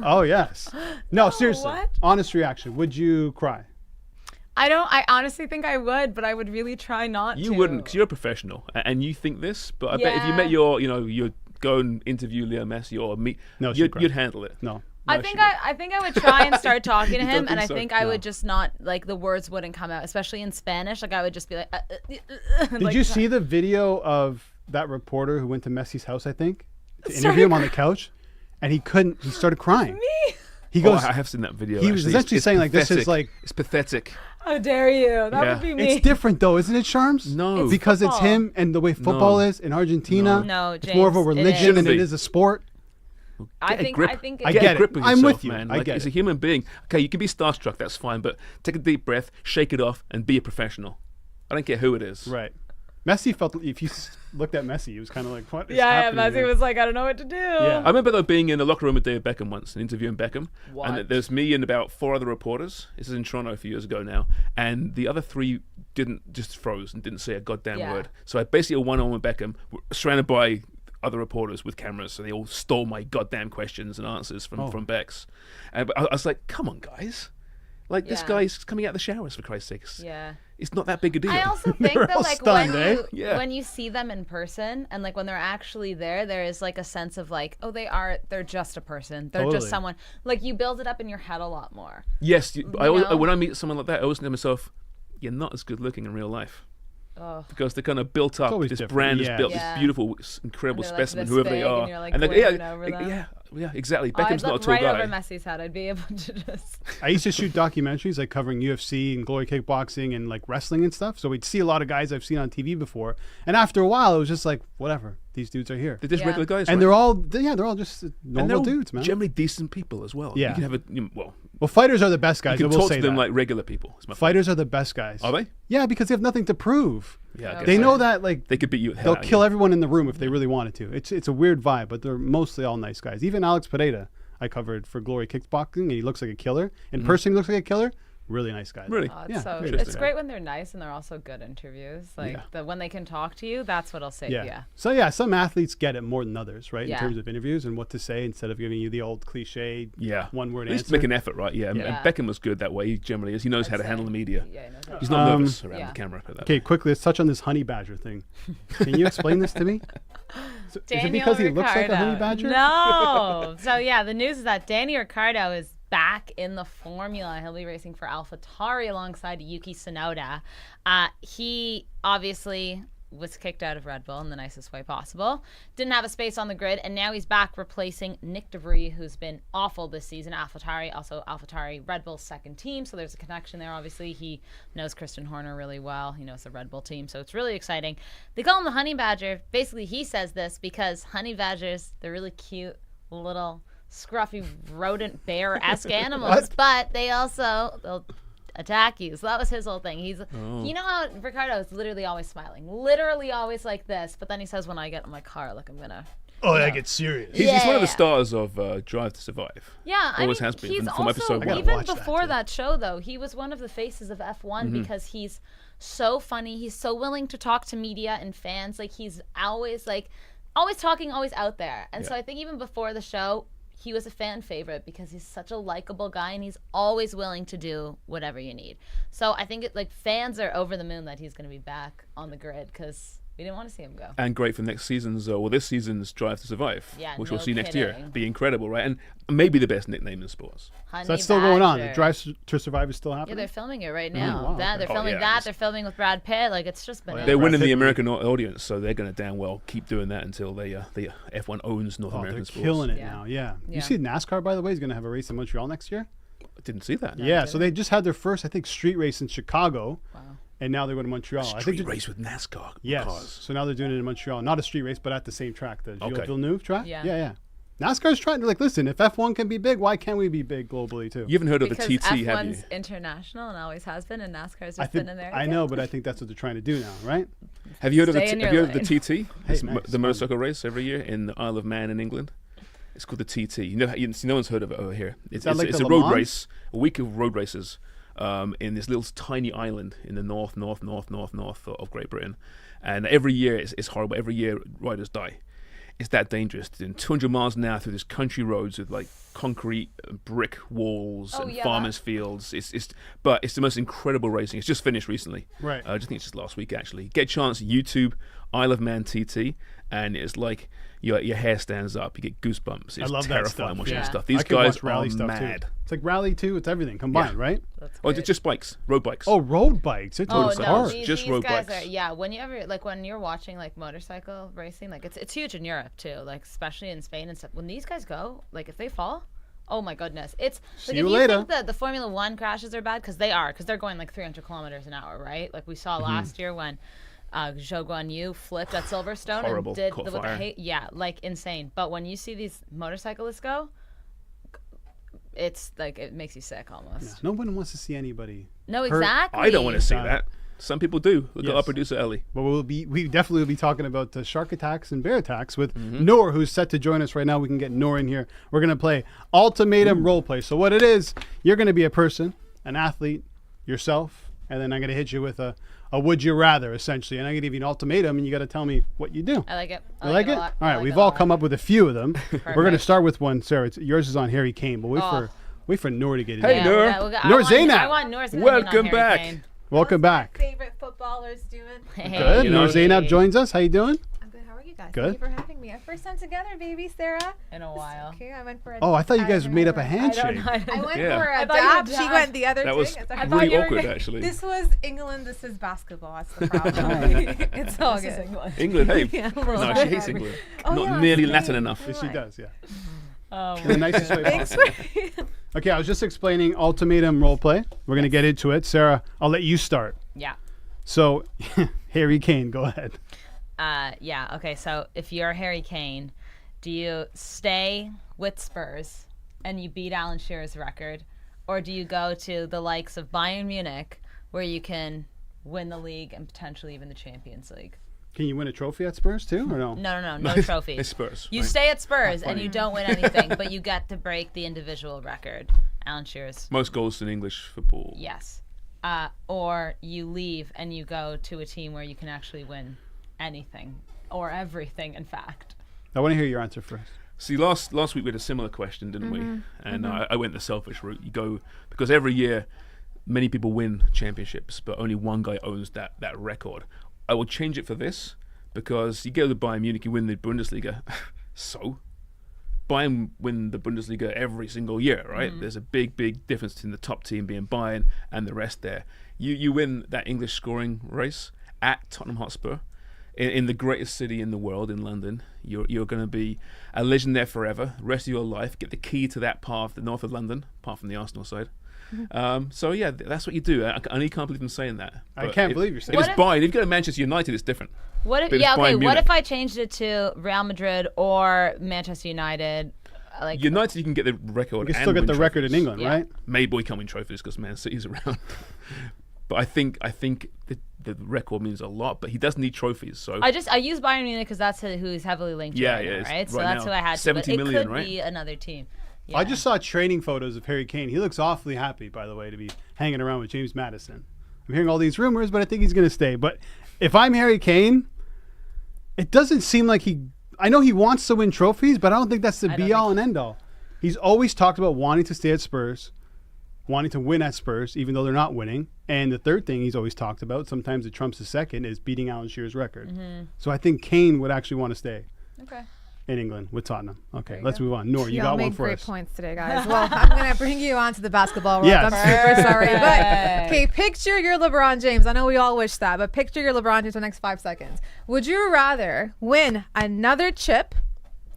Oh, yes. No, seriously. what? Honest reaction. Would you cry? I honestly think I would, but I would really try not to. You wouldn't, because you're a professional, and you think this. But I bet if you Yeah. met you'd go and interview Leo Messi or meet, No, she'd cry. you'd handle it. No. I think I would try and start talking to You don't him, and think I so? think I No. would just not, like, the words wouldn't come out, especially in Spanish. Like, I would just be like. Did you see the video of that reporter who went to Messi's house, I think, to interview him on the couch? And he couldn't. He started crying. Me? He Oh, goes, I have seen that video. he was actually. essentially It's saying, like, this is pathetic. like... It's pathetic. How dare you? That Yeah. would be me. It's different, though, isn't it, Charms? No. Because it's football. him and the way football No. is in Argentina. No, It's more of a James, it religion is. than it Shouldn't is a sport. I Get a think. grip. I think. I It, get Get it. a grip of I'm yourself, with you. man. I Like, get as it. a human being, okay, you can be starstruck. That's fine, but take a deep breath, shake it off, and be a professional. I don't care who it is. Right. Messi felt, if you looked at Messi, he was kind of like, what is yeah, happening Messi here? was like, I don't know what to do. I remember though being in the locker room with David Beckham once and interviewing Beckham. What? And there's me and about 4 other reporters. This is in Toronto a few years ago now. And the other 3 just froze and didn't say a goddamn Yeah. word. So I basically a one-on-one with Beckham, surrounded by other reporters with cameras. So they all stole my goddamn questions and answers from Bex. But I was like, come on, guys. Like, this Yeah. guy's coming out of the showers, for Christ's sakes. Yeah. It's not that big a deal. I also think They're that, all like, stunned, when eh? you Yeah. when you see them in person and, like, when they're actually there is, like, a sense of, like, oh, they're just a person. They're Totally. just someone. Like, you build it up in your head a lot more. Yes, I always, know? when I meet someone like that, I always think to myself, you're not as good looking in real life. Oh. Because they're kind of built up. always This different, brand yeah. is built, Yeah. this beautiful, incredible And they're, like, specimen, this whoever they big, are. and you're, like, they're glaring over them. yeah, exactly. Oh, I'd Beckham's not a look tall right guy. over Messi's head. I'd be able to just. I used to shoot documentaries like covering UFC and glory kickboxing and like wrestling and stuff. So we'd see a lot of guys I've seen on TV before. And after a while, it was just like, whatever. These dudes are here. They're just Yeah. regular guys, And right? they're all just And they're normal all dudes, man. generally decent people as well. Yeah. You can have Well, fighters are the best guys. You I can will talk say to them that. like regular people. is my point. Fighters are the best guys. Are they? Yeah, because they have nothing to prove. Yeah, I guess They so. know that like They could beat you. With they'll hell out of kill you. everyone in the room if they really wanted to. It's a weird vibe, but they're mostly all nice guys. Even Alex Pereira, I covered for Glory Kickboxing, and he looks like a killer. In person, he looks like a killer. Really nice guy. Really? Oh, Yeah, it's so very it's interesting. great when they're nice and they're also good interviews. Like Yeah. when they can talk to you, that's what'll save Yeah. you. So yeah, some athletes get it more than others, right? Yeah. In terms of interviews and what to say instead of giving you the old cliche Yeah. one-word At least answer. make an effort, right? Yeah. Yeah. And Beckham was good that way. He generally is. He knows how to I'd handle say. the media. Yeah, he knows how to He's not Um, nervous around yeah. the camera. Put it that Okay, way. quickly, let's touch on this honey badger thing. Can you explain this to me? So, is it Daniel because he looks like a honey Ricciardo. badger? No. So yeah, the news is that Danny Ricciardo is back in the formula. He'll be racing for AlphaTauri alongside Yuki Tsunoda. He obviously was kicked out of Red Bull in the nicest way possible. Didn't have a space on the grid, and now he's back replacing Nick DeVries, who's been awful this season. AlphaTauri, Red Bull's second team, so there's a connection there. Obviously, he knows Christian Horner really well. He knows the Red Bull team, so it's really exciting. They call him the Honey Badger. Basically, he says this because honey badgers, they're really cute little scruffy rodent bear-esque animals, but they'll attack you. So that was his whole thing. You know how Ricardo is literally always smiling, literally always like this, but then he says, when I get in my car, like I'm gonna Oh, that gets serious. He's one of the Yeah. stars of Drive to Survive. Yeah, Always I mean, has been he's from also, episode one. gotta even watch that, before too. that show, though, he was one of the faces of F1 Mm-hmm. because he's so funny. He's so willing to talk to media and fans. Like, he's always talking, always out there. And so Yeah. I think even before the show, he was a fan favorite because he's such a likable guy and he's always willing to do whatever you need. So I think fans are over the moon that he's going to be back on the grid because we didn't want to see him go. And great for next season's, this season's Drive to Survive, Yeah, which no we'll see next year. kidding. Be incredible, right? And maybe the best nickname in sports. Honey So that's still going on. The Badger. Drive to Survive is still Yeah, happening? they're filming it right now. wow, They're okay. filming yeah, that. it's- They're filming with Brad Pitt. Like, it's just bananas. They're winning Brad the Pitt- American audience, so they're going to damn well keep doing that until the F1 owns North Oh, American they're sports. killing it Yeah. now, yeah. Yeah. You see NASCAR, by the way, is going to have a race in Montreal next year? I didn't see that. Yeah, so they just had their first, I think, street race in Chicago, Wow. and now they're going to Montreal. I Street think race with NASCAR Yes. cars. So now they're doing it in Montreal. Not a street race, but at the same track, the Gilles Okay. Villeneuve track. Yeah. Yeah. NASCAR's trying to, listen, if F1 can be big, why can't we be big globally, too? You haven't heard Because of the TT, have you? F1's international and always has been, and NASCAR's I just think been American. I know, but I think that's what they're trying to do now, right? Have you heard of Stay in your have you heard of the lane. TT? Hey, It's man, it's the fun. motorcycle race every year in the Isle of Man in England. It's called the TT. No one's heard of it over here. It's that like it's the a Le road Mans? race, a week of road races, in this little tiny island in the north of Great Britain, and every year it's horrible. Every year riders die. It's that dangerous. Doing 200 miles an hour through this country roads with concrete brick walls Oh, and yeah. farmers' fields. But it's the most incredible racing. It's just finished recently. Right. I just think it's just last week actually. Get a chance, YouTube Isle of Man TT, and it's like your hair stands up. You get goosebumps. It's I love that terrifying stuff. watching Yeah. this stuff. I These could guys watch rally are stuff, mad. too. It's like rally, too. It's everything combined, right? That's Oh, great. just bikes, road bikes. Oh, road bikes. It's Oh motorcycles. no, hard. Just these road guys bikes. are, yeah. When you're watching motorcycle racing, it's huge in Europe too, especially in Spain and stuff. When these guys go, if they fall, oh my goodness, it's See if you you later. think that the Formula One crashes are bad because they're going 300 kilometers an hour, right? Like we saw Mm-hmm. last year when Zhou Guanyu flipped at Silverstone Horrible. and did Caught with the fire. insane. But when you see these motorcyclists go, it's it makes you sick almost. No one wants to see anybody. No, hurt. exactly. I don't want to see Got it. that. Some people do. Look at Yes. our producer Ellie. But we definitely will be talking about the shark attacks and bear attacks with Mm-hmm. Noor, who's set to join us right now. We can get Noor in here. We're going to play Ultimatum role play. So what it is, you're going to be a person, an athlete, yourself, and then I'm going to hit you with a would you rather, essentially. And I'm going to give you an ultimatum, and you got to tell me what you do. I like it. You like it? a lot. All I right, like we've it a all lot. come up with a few of them. We're going to Perfect. start with one, Sarah. Yours is on Harry Kane, but wait for Noor to get in. Hey, here. Noor. Noor Zainab. I want Noor's opinion on Welcome Harry back. Kane. Welcome back. Favorite footballers doing? Good. You know, Noor Zainab joins us. How you doing? I'm good. How are you guys? Good. Thank you for having me. Our first time together, baby, Sarah. In a while. Okay, I went for a. Oh, I thought you guys made up a I handshake. went Yeah. for I a thought you dab. were She dab. went the other That thing. was It's okay. really you were awkward, gonna- actually. This was England. This is basketball. That's the problem. It's all This is good. England. England, hey. Yeah. No, she hates England. Oh, Not yeah, nearly Spain. Latin enough. Yes, she does, yeah. Oh, In the nicest way Thanks possible. for. Okay, I was just explaining ultimatum role play. We're going to get into it. Sarah, I'll let you start. yeah. So, Harry Kane, go ahead. Yeah. Okay. So if you're Harry Kane, do you stay with Spurs and you beat Alan Shearer's record, or do you go to the likes of Bayern Munich, where you can win the league and potentially even the Champions League? Can you win a trophy at Spurs too, or no? No trophies. It's Spurs. You right? stay at Spurs and you don't win anything, but you get to break the individual record. Alan Shearer's. Most goals in English football. Yes. Or you leave and you go to a team where you can actually win anything or everything, in fact. I want to hear your answer first. See, last week we had a similar question, didn't we? And I went the selfish route. You go because every year many people win championships, but only one guy owns that record. I will change it for this because you go to Bayern Munich, you win the Bundesliga. So Bayern win the Bundesliga every single year, right? There's a big difference between the top team being Bayern and the rest there. You win that English scoring race at Tottenham Hotspur in the greatest city in the world, in London. You're going to be a legend there forever, rest of your life. Get the key to that part, the north of London, apart from the Arsenal side. So yeah, that's what you do. I only can't believe I'm saying that. I can't believe you're saying If that. it's Bayern, if you go to Manchester United, it's different. What if, But it's Bayern what Munich. if I changed it to Real Madrid or Manchester United? Like United, you can get the record. You can and still get win the record in trophies. England, right? Maybe we can't win trophies because Man City's around. But I think the record means a lot. But he does need trophies. So I use Bayern Munich because that's who he's heavily linked to right now, it's right? So right that's now. who I had to. 70 But million, it could right? be another team. Yeah. I just saw training photos of Harry Kane. He looks awfully happy, by the way, to be hanging around with James Maddison. I'm hearing all these rumors, but I think he's going to stay. But if I'm Harry Kane, it doesn't seem like I know he wants to win trophies, but I don't think that's the be-all and end-all. He's always talked about wanting to stay at Spurs, wanting to win at Spurs, even though they're not winning. And the third thing he's always talked about, sometimes it trumps the second, is beating Alan Shearer's record. So I think Kane would actually want to stay. Okay. In England with Tottenham. Okay, let's move on. Nor, you Y'all got one made for great us. points today, guys. Well, I'm going to bring you on to the basketball world. Yes. I'm super sorry. But, okay, picture your LeBron James. I know we all wish that, but picture your LeBron James for the next 5 seconds. Would you rather win another chip?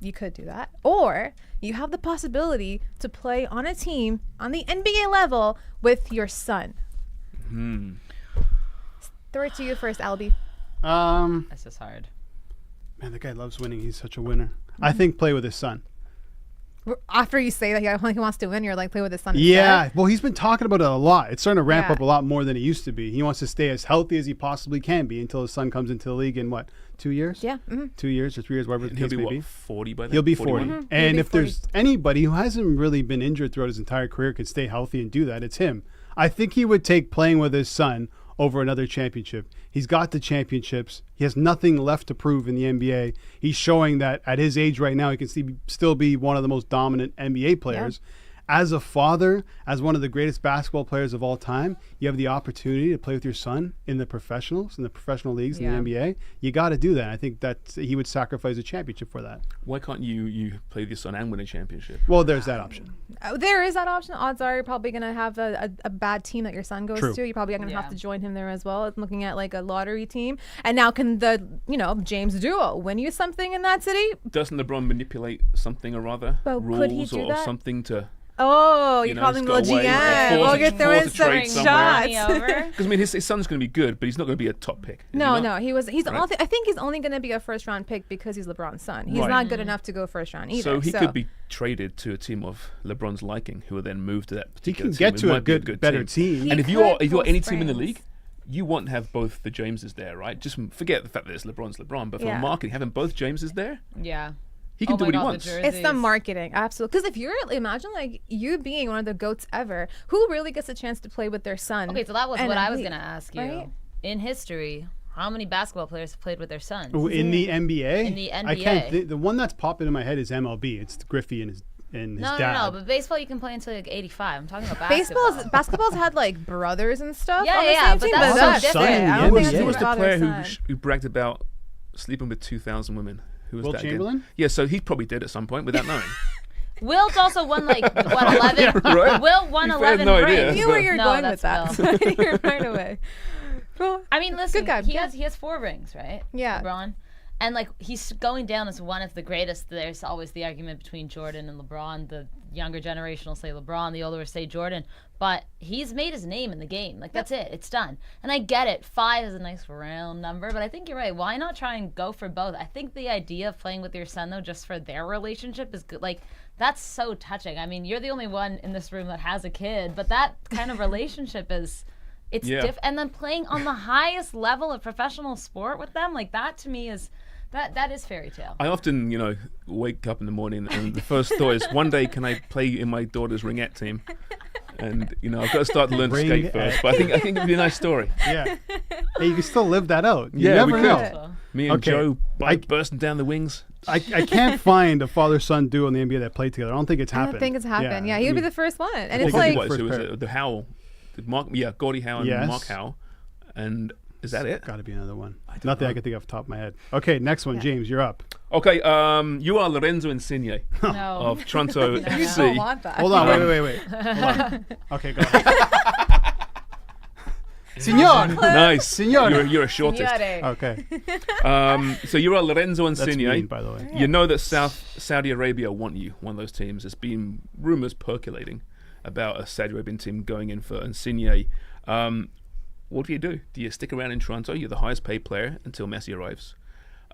You could do that. Or you have the possibility to play on a team on the NBA level with your son. Throw it to you first, Albie. That's just hard. Man, the guy loves winning. He's such a winner. I think play with his son. After you say that he wants to win, you're like, play with his son Yeah. instead? Well, he's been talking about it a lot. It's starting to ramp Yeah. up a lot more than it used to be. He wants to stay as healthy as he possibly can be until his son comes into the league in, 2 years? Yeah. 2 years or 3 years, whatever the he'll case be may be. 40 by then. He'll be 40. 41? And be if there's anybody who hasn't really been injured throughout his entire career can stay healthy and do that, it's him. I think he would take playing with his son over another championship. He's got the championships. He has nothing left to prove in the NBA. He's showing that at his age right now, he can still be one of the most dominant NBA players. As a father, as one of the greatest basketball players of all time, you have the opportunity to play with your son in the professionals, in the professional leagues, in the NBA. You got to do that. I think that he would sacrifice a championship for that. Why can't you play with your son and win a championship? Well, there's that option. There is that option. Odds are you're probably going to have a bad team that your son goes True. to. You're probably going to have to join him there as well. Looking at like a lottery team. And now can the, James duo win you something in that city? Doesn't LeBron manipulate something or other? But rules could he do or that? something to... Oh, you're know, calling he's the got away, or GM. force- Oh, you're throwing force a trade some somewhere. shots. Because, his son's going to be good, but he's not going to be a top pick. Is No, he not? he's Right. I think he's only going to be a first round pick because he's LeBron's son. He's Right. not good enough to go first round either. So he could be traded to a team of LeBron's liking, who will then move to that He particular can team. get It to a might be good, better team. He And if could you're post any team in the friends. league, you want to have both the Jameses there, right? Just forget the fact that it's LeBron's LeBron, but from Yeah. marketing, having both Jameses there, Yeah. he can Oh do my what he God, the wants. jersey. It's the marketing, absolutely. Because if you're, imagine like you being one of the GOATs ever, who really gets a chance to play with their son? Okay, so that was and what a I was league, going to ask you. right? In history, how many basketball players have played with their sons? In the NBA? In the I can't NBA. the one that's popping in my head is MLB. It's Griffey and his dad. No, but baseball you can play until like 85. I'm talking about basketball. Basketball's had like brothers and stuff. Yeah, on the yeah, same but team, that's but so that's different. different. I Who don't was think the Who was that's the father, player son. who bragged about sleeping with 2,000 women? Who was Will that again? Chamberlain? Yeah, so he probably did at some point without knowing. Wilt also won like what 11? Yeah, right. Will won You have 11 no rings. idea. I knew where you were No, going with that's that. Will. You're right away. Well, I mean, listen, Good guy. he has 4 rings, right? Yeah. LeBron. And like he's going down as one of the greatest. There's always the argument between Jordan and LeBron. The younger generation will say LeBron, the older will say Jordan. But he's made his name in the game. Like that's it. It's done. And I get it. 5 is a nice round number, but I think you're right. Why not try and go for both? I think the idea of playing with your son though, just for their relationship, is good. Like that's so touching. I mean, you're the only one in this room that has a kid, but that kind of relationship is. It's and then playing on the highest level of professional sport with them, like that to me is that is fairy tale. I often, wake up in the morning and the first thought is, one day can I play in my daughter's ringette team? And I've got to start to learn to skate first. But I think it'd be a nice story. Yeah. Hey, you can still live that out. You we never could. know. Me and Joe bursting down the wings. I can't find a father-son duo in the NBA that played together. I don't think it's I happened. don't think it's happened. Yeah, he would be the first one. And it's Well, like who was it? The Howell. Gordie Howe and Mark Howell. And is that it? Got to be another one. Nothing I can think of off the top of my head. Okay, next one. James, you're up. Okay, you are Lorenzo Insigne of Toronto FC. You don't want that. Hold on, wait. Hold on. Okay, go ahead. Senor! Nice. Senor. You're a shortest. Okay. So you're a Lorenzo That's Insigne. mean, by the way. You know that Saudi Arabia want you, one of those teams. There's been rumours percolating about a Saudi Arabian team going in for Insigne. What do? Do you stick around in Toronto? You're the highest paid player until Messi arrives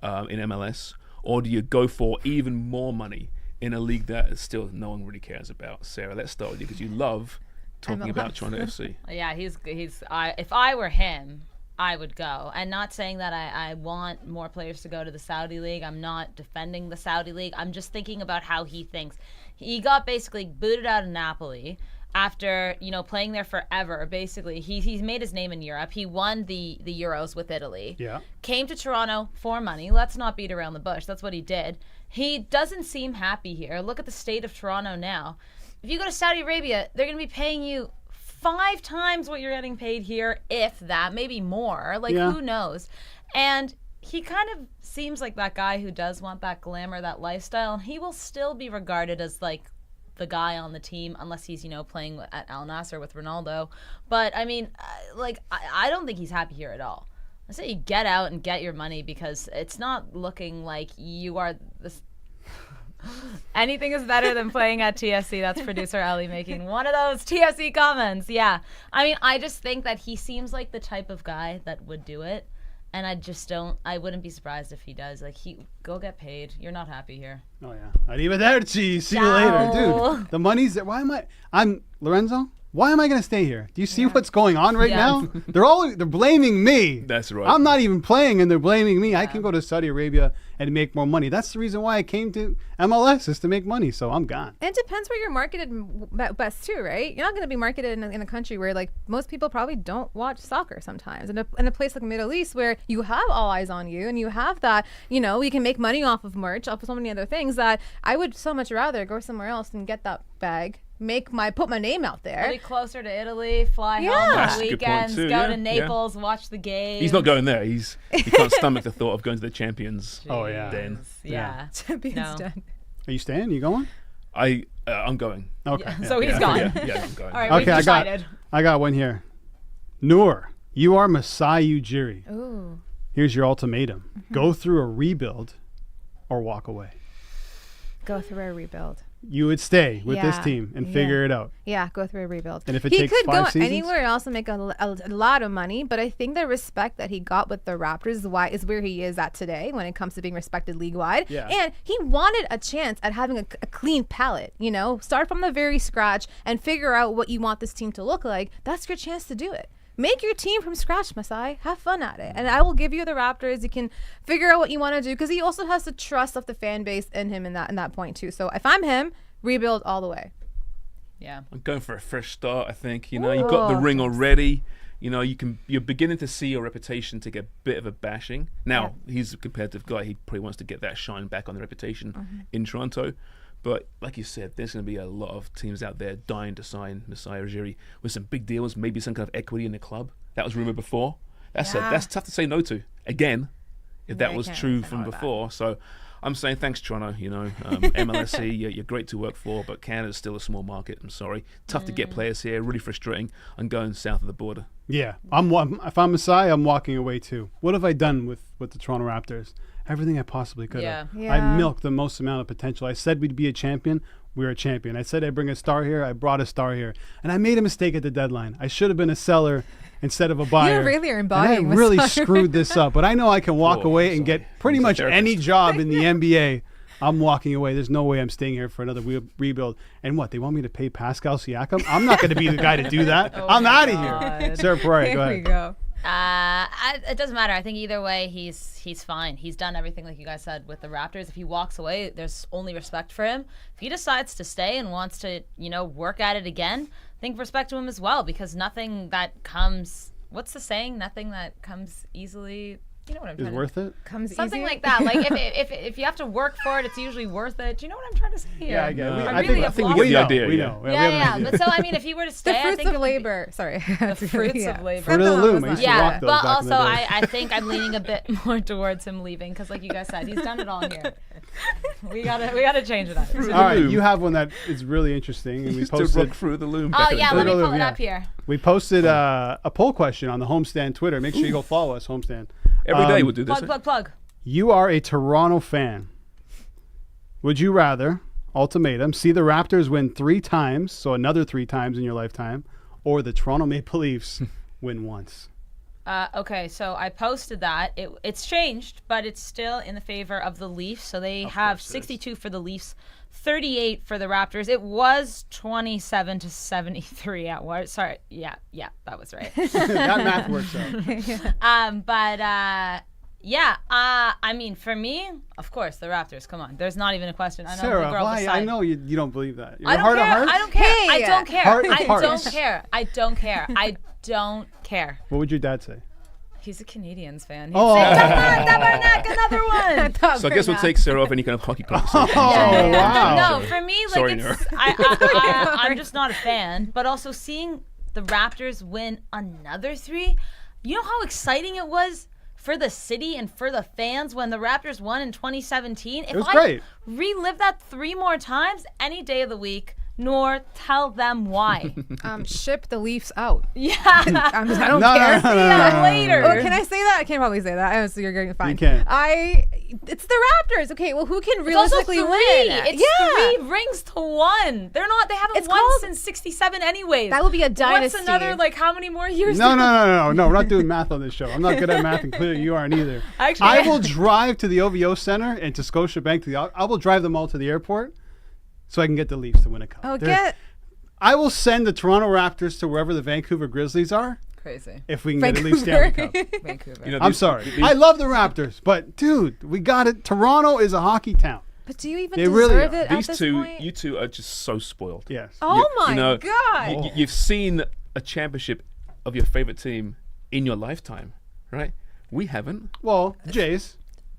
in MLS. Or do you go for even more money in a league that still no one really cares about? Sarah, let's start with you because you love talking about Toronto FC. Yeah, if I were him, I would go. And not saying that I want more players to go to the Saudi League. I'm not defending the Saudi League. I'm just thinking about how he thinks. He got basically booted out of Napoli after, playing there forever. Basically, he's made his name in Europe. He won the Euros with Italy. Yeah. Came to Toronto for money. Let's not beat around the bush. That's what he did. He doesn't seem happy here. Look at the state of Toronto now. If you go to Saudi Arabia, they're going to be paying you 5 times what you're getting paid here, if that, maybe more. Who knows? And he kind of seems like that guy who does want that glamour, that lifestyle, and he will still be regarded as the guy on the team unless he's playing at Al Nassr with Ronaldo. But I mean, I don't think he's happy here at all. I say you get out and get your money because it's not looking like you are this. Anything is better than playing at TFC. That's producer Ellie making one of those TFC comments. Yeah. I mean, I just think that he seems like the type of guy that would do it. And I wouldn't be surprised if he does. Go get paid. You're not happy here. Oh, yeah. Arrivederci. See you later. Dude, the money's there. Lorenzo? Why am I going to stay here? Do you see what's going on right now? They're blaming me. That's right. I'm not even playing and they're blaming me. Yeah. I can go to Saudi Arabia and make more money. That's the reason why I came to MLS, is to make money. So I'm gone. It depends where you're marketed best too, right? You're not going to be marketed in a country where most people probably don't watch soccer sometimes. In a place like the Middle East where you have all eyes on you and you have that, you can make money off of merch, off of so many other things, that I would so much rather go somewhere else and get that bag. Put my name out there. Be closer to Italy, fly home on the weekends, go to Naples, watch the game. He's not going there. He can't stomach the thought of going to the Champions. Oh yeah. Den. Yeah. Champions Den. Are you staying? Are you going? I'm going. Okay. Yeah. So he's gone. Yeah, I'm going. All right, we've decided. I got one here. Noor, you are Masai Ujiri. Ooh. Here's your ultimatum. Mm-hmm. Go through a rebuild or walk away. Go through a rebuild. You would stay with this team and figure it out. Yeah, go through a rebuild. And if it he takes could 5 go seasons? anywhere else and make a lot of money, but I think the respect that he got with the Raptors is where he is at today when it comes to being respected league-wide. Yeah. And he wanted a chance at having a clean palette, start from the very scratch and figure out what you want this team to look like. That's your chance to do it. Make your team from scratch, Masai. Have fun at it. And I will give you the Raptors. You can figure out what you want to do because he also has the trust of the fan base in him in that point too. So if I'm him, rebuild all the way. Yeah. I'm going for a fresh start, I think. You've got the ring already. You're beginning to see your reputation take a bit of a bashing. Now, he's a competitive guy. He probably wants to get that shine back on the reputation in Toronto. But like you said, there's going to be a lot of teams out there dying to sign Masai Ujiri with some big deals, maybe some kind of equity in the club. That was rumored before. That's tough to say no to. Again, if that was true from before. So I'm saying thanks, Toronto. MLSC, you're great to work for, but Canada's still a small market. I'm sorry. Tough to get players here. Really frustrating. I'm going south of the border. Yeah. If I'm Masai, I'm walking away too. What have I done with with the Toronto Raptors. Everything I possibly could have. Yeah. I milked the most amount of potential. I said we'd be a champion. We were a champion. I said I'd bring a star here. I brought a star here. And I made a mistake at the deadline. I should have been a seller instead of a buyer. You really are and embodying I really Masai. screwed this up. But I know I can walk Whoa, away and sorry. get pretty I'm a much therapist. any job in the NBA. I'm walking away. There's no way I'm staying here for another rebuild. And what? They want me to pay Pascal Siakam? I'm not going to be the guy to do that. I'm out of here. Sarah Poraria, go Here we ahead. go. It doesn't matter. I think either way, he's fine. He's done everything, like you guys said, with the Raptors. If he walks away, there's only respect for him. If he decides to stay and wants to, work at it again, I think respect to him as well, because nothing that comes. What's the saying? Nothing that comes easily. You know what I'm Is trying to worth it? Comes Something easier. like that. Like if you have to work for it, it's usually worth it. Do you know what I'm trying to say here? Yeah, I get it. No, I really think have we lost get the it. idea, We yeah. know. we Yeah, have an yeah. idea. But so I mean, if he were to stay, The I fruits think of it would be- labor. Sorry. The fruits of labor. Fruit of the loom. I used to Yeah, rock those but back in the also day. I think I'm leaning a bit more towards him leaving because, like you guys said, he's done it all here. We gotta change it up. All right, you have one that is really interesting, and we Used to posted. rock through the loom. Oh back in yeah, the let day. me Loom, pull it yeah. up here. We posted a poll question on the Homestand Twitter. Make sure you go follow us, Homestand. Every day we'll do this. Plug. You are a Toronto fan. Would you rather, ultimatum, see the Raptors win 3 times, so another 3 times in your lifetime, or the Toronto Maple Leafs win once? Okay, so I posted that. It's changed, but it's still in the favor of the Leafs. So they have 62 for the Leafs, 38 for the Raptors. It was 27-73 at what? Sorry, yeah, that was right. That math works out. I mean, for me, of course, the Raptors. Come on, there's not even a question. I know the Sarah, girl why? beside. I know you don't believe that. You're I don't heart care. of hearts? I don't care. Hey, I don't care. Heart of I hearts. don't care. I don't care. I don't care. What would your dad say? He's a Canadians fan. He'd Oh. say, Tabarnak, another one. So I guess we'll take Sarah off any kind of hockey conversation. Oh, wow. No, for me, like Sorry, it's, Nora. I'm just not a fan. But also seeing the Raptors win another 3, you know how exciting it was for the city and for the fans when the Raptors won in 2017? If was I great. relive that 3 more times, any day of the week, nor tell them why. Ship the Leafs out. Yeah. I don't No, care. no, no, no, Yeah, no, no, later. Oh, can I say that? I can't probably say that. Oh, so you're getting fine. You can. It's the Raptors. Okay, well, who can It's also realistically 3. win? It's 3 rings to 1. They haven't It's won called- since 67 anyways. That would be a dynasty. What's another, like, how many more years? No, we're not doing math on this show. I'm not good at math, and clearly you aren't either. Actually, I will drive to the OVO Center and to Scotiabank. I will drive them all to the airport so I can get the Leafs to win a cup. Oh, They're- I will send the Toronto Raptors to wherever the Vancouver Grizzlies are Crazy. if we can get at least Stanley Cup. Vancouver. You know, I'm these- sorry. these- I love the Raptors, but dude, we got it. Toronto is a hockey town. But do you even They really deserve are. it at These this two, point? you two are just so spoiled. Yes. Oh my you know, God. You've seen a championship of your favorite team in your lifetime, right? We haven't. Well, Jays.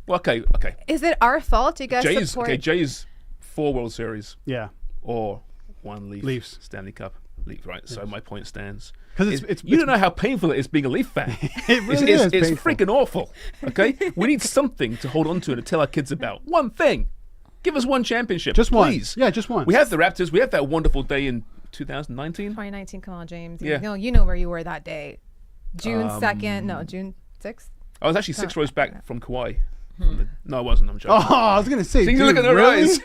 Well, okay. Is it our fault? You guys Jays, support? okay, Jays, 4 World Series Yeah. or 1 Leafs. Stanley Cup. Leaf, right? So my point stands. 'Cause You don't know how painful it is being a Leaf fan. It really is It's painful. freaking awful. Okay, we need something to hold on to and to tell our kids about. One thing. Give us one championship, Just one. please. Yeah, just one. We have the Raptors. We have that wonderful day in 2019. 2019. Come on, James. Yeah. No, you know where you were that day. June 2nd. No, June 6th. I was actually 6 rows back from Kauai. No, I wasn't. I'm joking. Oh, I was gonna say. See, you dude, look at their really? eyes.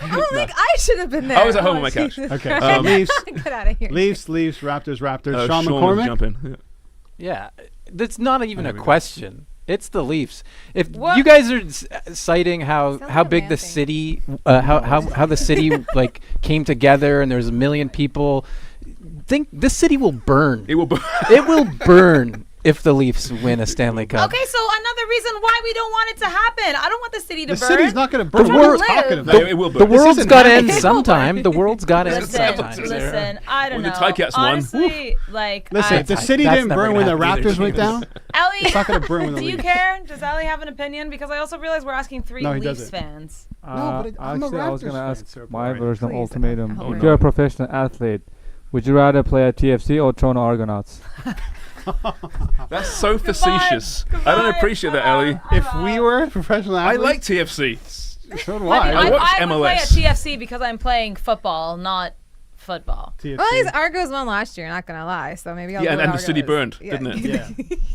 I'm like, I should have been there. I was at home Oh, on my couch. Jesus. Okay. So Leafs, Get out of here. Leafs, Raptors. Sean Sean was McCormick. jumping. Yeah. Yeah, that's not even a we go. question. It's the Leafs. If What? you guys are citing how Sounds like big the ranting. city, how the city like came together and there's 1 million people, think this city will burn. It will be. It will burn if the Leafs win a Stanley Cup. Okay, so another reason why we don't want it to happen. I don't want the city to The burn. city's not gonna burn. The What are you world- talking No, about? it will The burn. world's isn't got to happening. end sometime. The world's got to end Listen, sometime. listen. I don't When know. the Ticats won, Honestly, like, Listen, if the I- city that's didn't never burn gonna when the happen either. Raptors went down, Ellie, it's not gonna burn when the do you Leafs. care? Does Ellie have an opinion? Because I also realize we're asking 3 No, he Leafs doesn't. fans. No, but I'm a actually, I was Raptors going to fan, ask Sir my Poraria. version of Please, Ultimatum. oh If no. you're a professional athlete, would you rather play at TFC or Toronto Argonauts? That's so facetious. I don't appreciate that, Ellie. If we were professional I athletes, like TFC. so do I I. mean, I watch I would play at MLS. TFC because I'm playing football, not football. TFC. Well, at least Argos won last year. Not gonna lie. So maybe I'll Yeah, go and with the city Argos. burned, Yeah. didn't it? Yeah.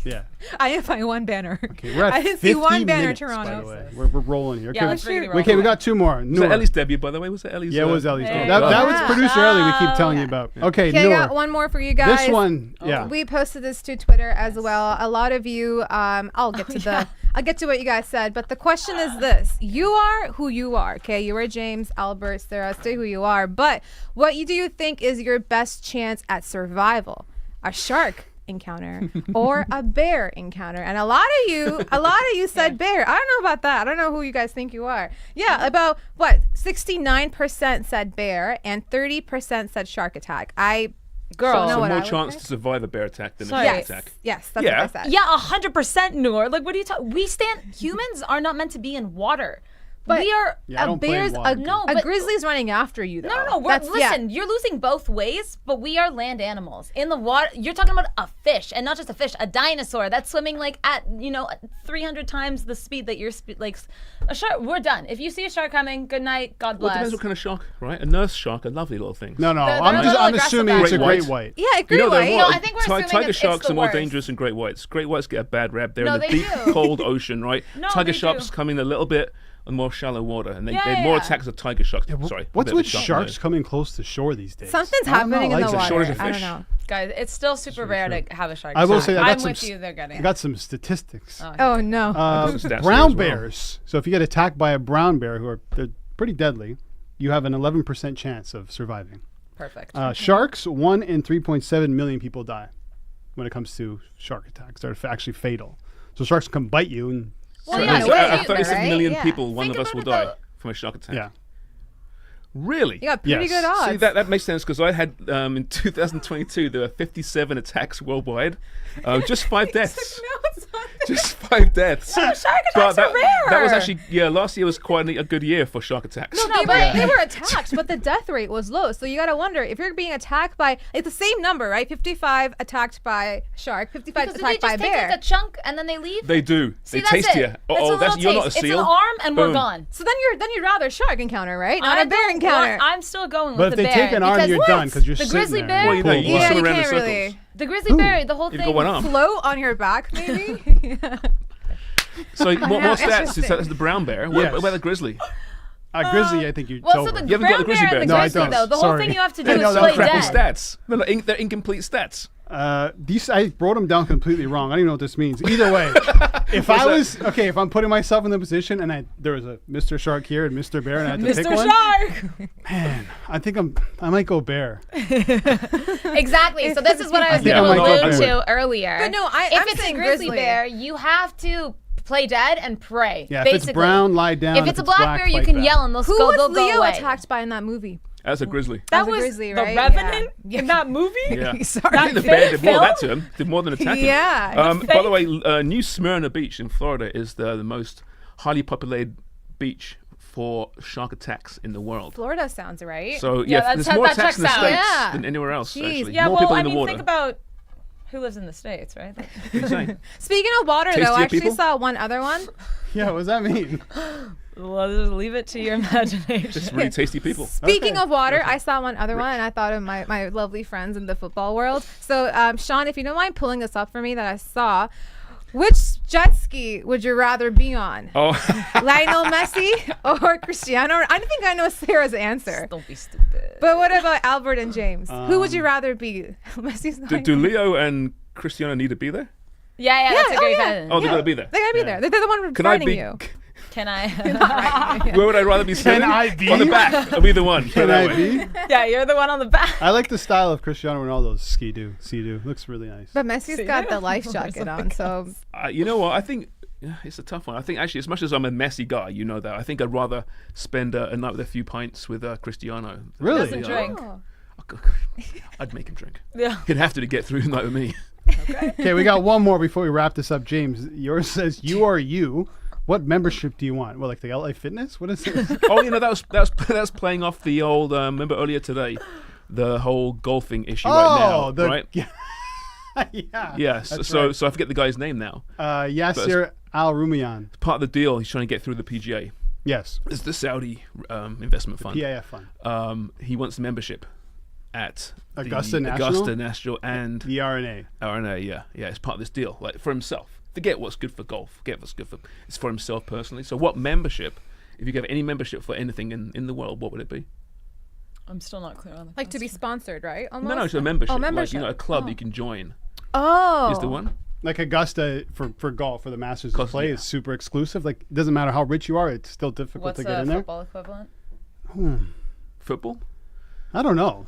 Yeah. I didn't find one banner. Okay, we're at I didn't see 50 one banner. minutes, Toronto. by the way. We're rolling here. Yeah, Okay, let's bring it okay, we got 2 more. Was Noor. that Ellie's debut, by the way? Was that Ellie's? Yeah, it was Ellie's. Hey. That Yeah. was producer Ellie we keep telling you about. Okay, Okay, I Noor. got one more for you guys. This one, yeah. We posted this to Twitter as well. A lot of you, I'll get to I'll get to what you guys said, but the question is this: you are who you are. Okay, you are James, Albert, Sarah. Stay who you are. But what do you think is your best chance at survival? A shark encounter or a bear encounter? And a lot of you said bear. I don't know about that. I don't know who you guys think you are. Yeah, about what? 69% said bear and 30% said shark attack. Girl, So know what I more would chance think? to survive a bear attack than a Sorry. shark Yes, attack. yes, that's Yeah. what I said. Yeah, 100%, Noor. Like, what are you talking? Humans are not meant to be in water. But we are. Yeah, I a don't play in bear's water. No, a but grizzly's running after you though. no. Listen, you're losing both ways, but we are land animals. In the water, you're talking about a fish, and not just a fish, a dinosaur that's swimming like at 300 times the speed that you're like a shark. We're done. If you see a shark coming, good night, God Well, it bless. depends what kind of shark, right? A nurse shark, a lovely little thing. No, They're a I'm little assuming it's a aggressive. great white. Yeah, You great know, white. they're No, more, I think we're assuming tiger it's sharks the are more worst. dangerous than great whites. Great whites get a bad rap. They're No, in the they deep, do. cold ocean, right? No, Tiger they sharks do. come in a little bit on more shallow water, and they Yeah, more yeah. attacks of tiger sharks. Sorry. What's a bit of with a shark sharks nose. coming close to shore these days? Something's I don't know, happening in like the it. water. Shortage of I don't fish. know. Guys, it's still super rare to have a shark. I will attack. say that I I'm got some with you. They're getting. I got some statistics. Oh no. Some stats Brown there as well. bears. So if you get attacked by a brown bear, they're pretty deadly, you have an 11% chance of surviving. Perfect. Sharks, 1 in 3.7 million people die when it comes to shark attacks. They're actually fatal. So sharks can bite you and Well, So yeah, no So way, out of 36 right? million Yeah. people, one Think of us will about it, die from a shark attack. yeah. Really? you got pretty Yes. good odds. See, that makes sense because I had in 2022 there were 57 attacks worldwide, just 5 deaths. Just 5 deaths. shark But attacks are rare. that was actually last year was quite a good year for shark attacks. No, but they were attacked, but the death rate was low. So you got to wonder if you're being attacked by, it's the same number, right? 55 attacked by shark, 55 Because they attacked by just take bear. like a chunk and then they leave. They do. See, they that's taste it. you. That's a Oh, little you're not a taste. seal. It's an arm and we're Boom. gone. So then you'd rather shark encounter, right? Not I a bear don't encounter. want- I'm still going But with if the they bear. take an arm, because you're what? done because you're The sitting grizzly there. bear. Well, you know, you yeah, swim you around in can't circles. really The grizzly bear. The whole You've thing. got one arm. float on your back, maybe. So what more stats? interesting. Is that the brown bear? What Yes. about the grizzly? Grizzly, I think you. Well, so the You haven't got brown the grizzly bear and the bear. No, I grizzly don't. though. The whole Sorry. thing you have to do I know is that play was Crappy dead. stats. They're incomplete stats. These I wrote them down completely wrong. I don't even know what this means. Either way, if I'm putting myself in the position and there was a Mr. Shark here and Mr. Bear and I had to pick Mr. one, Shark. man, I think I might go bear. Exactly. So this is what I was think going I to might go allude bear. to earlier. But no, if I'm it's a saying grizzly grizzly. bear, you have to play dead and pray. Yeah, basically. if it's brown, lie down. If it's a black bear, you fight can back. yell and they'll Who go. was They'll go Leo away. attacked by in that movie? That's a grizzly. That As a was grizzly, the right? Revenant Yeah. in that movie. Yeah. Sorry. I think the bear did more of that to him. Did more than attack him. Yeah. By the way, New Smyrna Beach in Florida is the most highly populated beach for shark attacks in the world. Florida sounds right. So Yeah, there's that more attacks checks in the out. states Yeah. than anywhere else. Jeez. Actually, Yeah, more well, people I in the mean, water. think about who lives in the States, right? Insane. Speaking of water, though, Tastier I actually people? saw one other one. Yeah, what does that mean? Well, just leave it to your imagination. Just really tasty people. Speaking of water, I saw one other one, and I thought of my lovely friends in the football world. So, Sean, if you don't mind pulling this up for me that I saw, which jet ski would you rather be on? Oh, Lionel Messi or Cristiano? I don't think I know Sarah's answer. Don't be stupid. But what about Albert and James? Who would you rather be? Messi's not. do Leo and Cristiano need to be there? Yeah, that's a oh, great yeah. question. Oh, they're gonna be there. They gotta be there. They're the one Can I fighting be? you. Can I? Where would I rather be sitting? I be? On the back. I'll be the one. Put it Can that I way. be? Yeah, you're the one on the back. I like the style of Cristiano Ronaldo's Sea-Doo. Looks really nice. But Messi's got the life jacket on, so You know what? I think it's a tough one. I think actually, as much as I'm a messy guy, you know that. I think I'd rather spend a night with a few pints with Cristiano. Really? Doesn't drink. I'd make him drink. Yeah. He'd have to get through the night with me. Okay, we got one more before we wrap this up. James, yours says you are you. What membership do you want? Well, like the LA Fitness? What is it? Oh, that was playing off the old. Remember earlier today, the whole golfing issue right now, right? Yeah. Yeah. That's So right. I forget the guy's name now. Yasser Al Rumayyan. Part of the deal, he's trying to get through the PGA. Yes. It's the Saudi investment fund. PAF fund. He wants membership. at Augusta the National? Augusta National and The RNA. RNA, yeah, it's part of this deal, like for himself. Forget what's good for golf. Forget what's good for. It's for himself personally. So, what membership? If you could have any membership for anything in the world, what would it be? I'm still not clear on the Like to be sponsored, right? Almost? No, it's a membership. Oh, membership. Like, a club you can join. Oh. Is the one? Like Augusta for golf, for the Masters to Cost- play yeah. is super exclusive. Like, it doesn't matter how rich you are, it's still difficult What's to get the in there. football equivalent? Football? I don't know.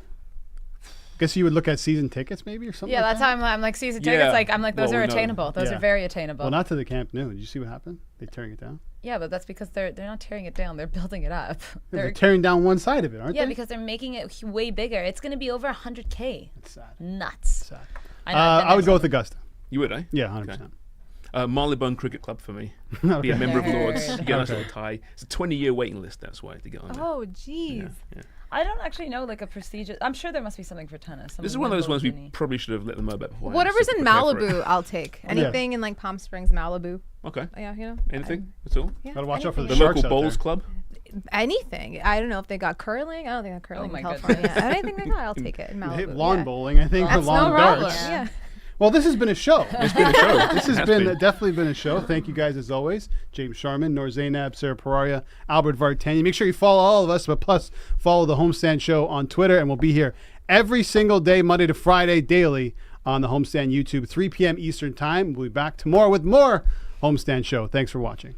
Guess you would look at season tickets maybe or something. Yeah, like that's that? how I'm like season Yeah. tickets. Like I'm like those Well, are we know. attainable. Those Yeah. are very attainable. Well, not to the Camp Nou. Did you see what happened? They're tearing it down. Yeah, but that's because they're not tearing it down. They're building it up. They're tearing down one side of it, aren't Yeah, they? because they're making it way bigger. It's going to be over 100K. It's sad. Nuts. Sad. I know, I've been I would there go with Augusta. You would, eh? Yeah, 100%. Marylebone Cricket Club for me. Be a member of Lords. You get a nice little tie. It's a 20-year waiting list. That's why to get on there. Oh, jeez. Yeah. I don't actually know like a procedure. I'm sure there must be something for tennis. This is one of those ones we probably should have let them know about before. Whatever's in Malibu, I'll take. Anything in like Palm Springs, Malibu. Okay. Yeah, you know. Anything at all? Yeah, Gotta watch out for the The sharks local out bowls there. club. Anything. I don't know if they got curling. I don't think they got curling my in California. Anything they got, I'll take it in They Malibu. hit lawn yeah. bowling, I think, or That's lawn no problem. darts. Yeah. Well, this has been a show. It's been a show. This has Has been been. definitely been a show. Thank you guys as always. James Sharman, Noor Zainab, Sara Poraria, Albert Vartanian. Make sure you follow all of us, but plus follow the Homestand Show on Twitter, and we'll be here every single day, Monday to Friday, daily on the Homestand YouTube, 3 p.m. Eastern Time. We'll be back tomorrow with more Homestand Show. Thanks for watching.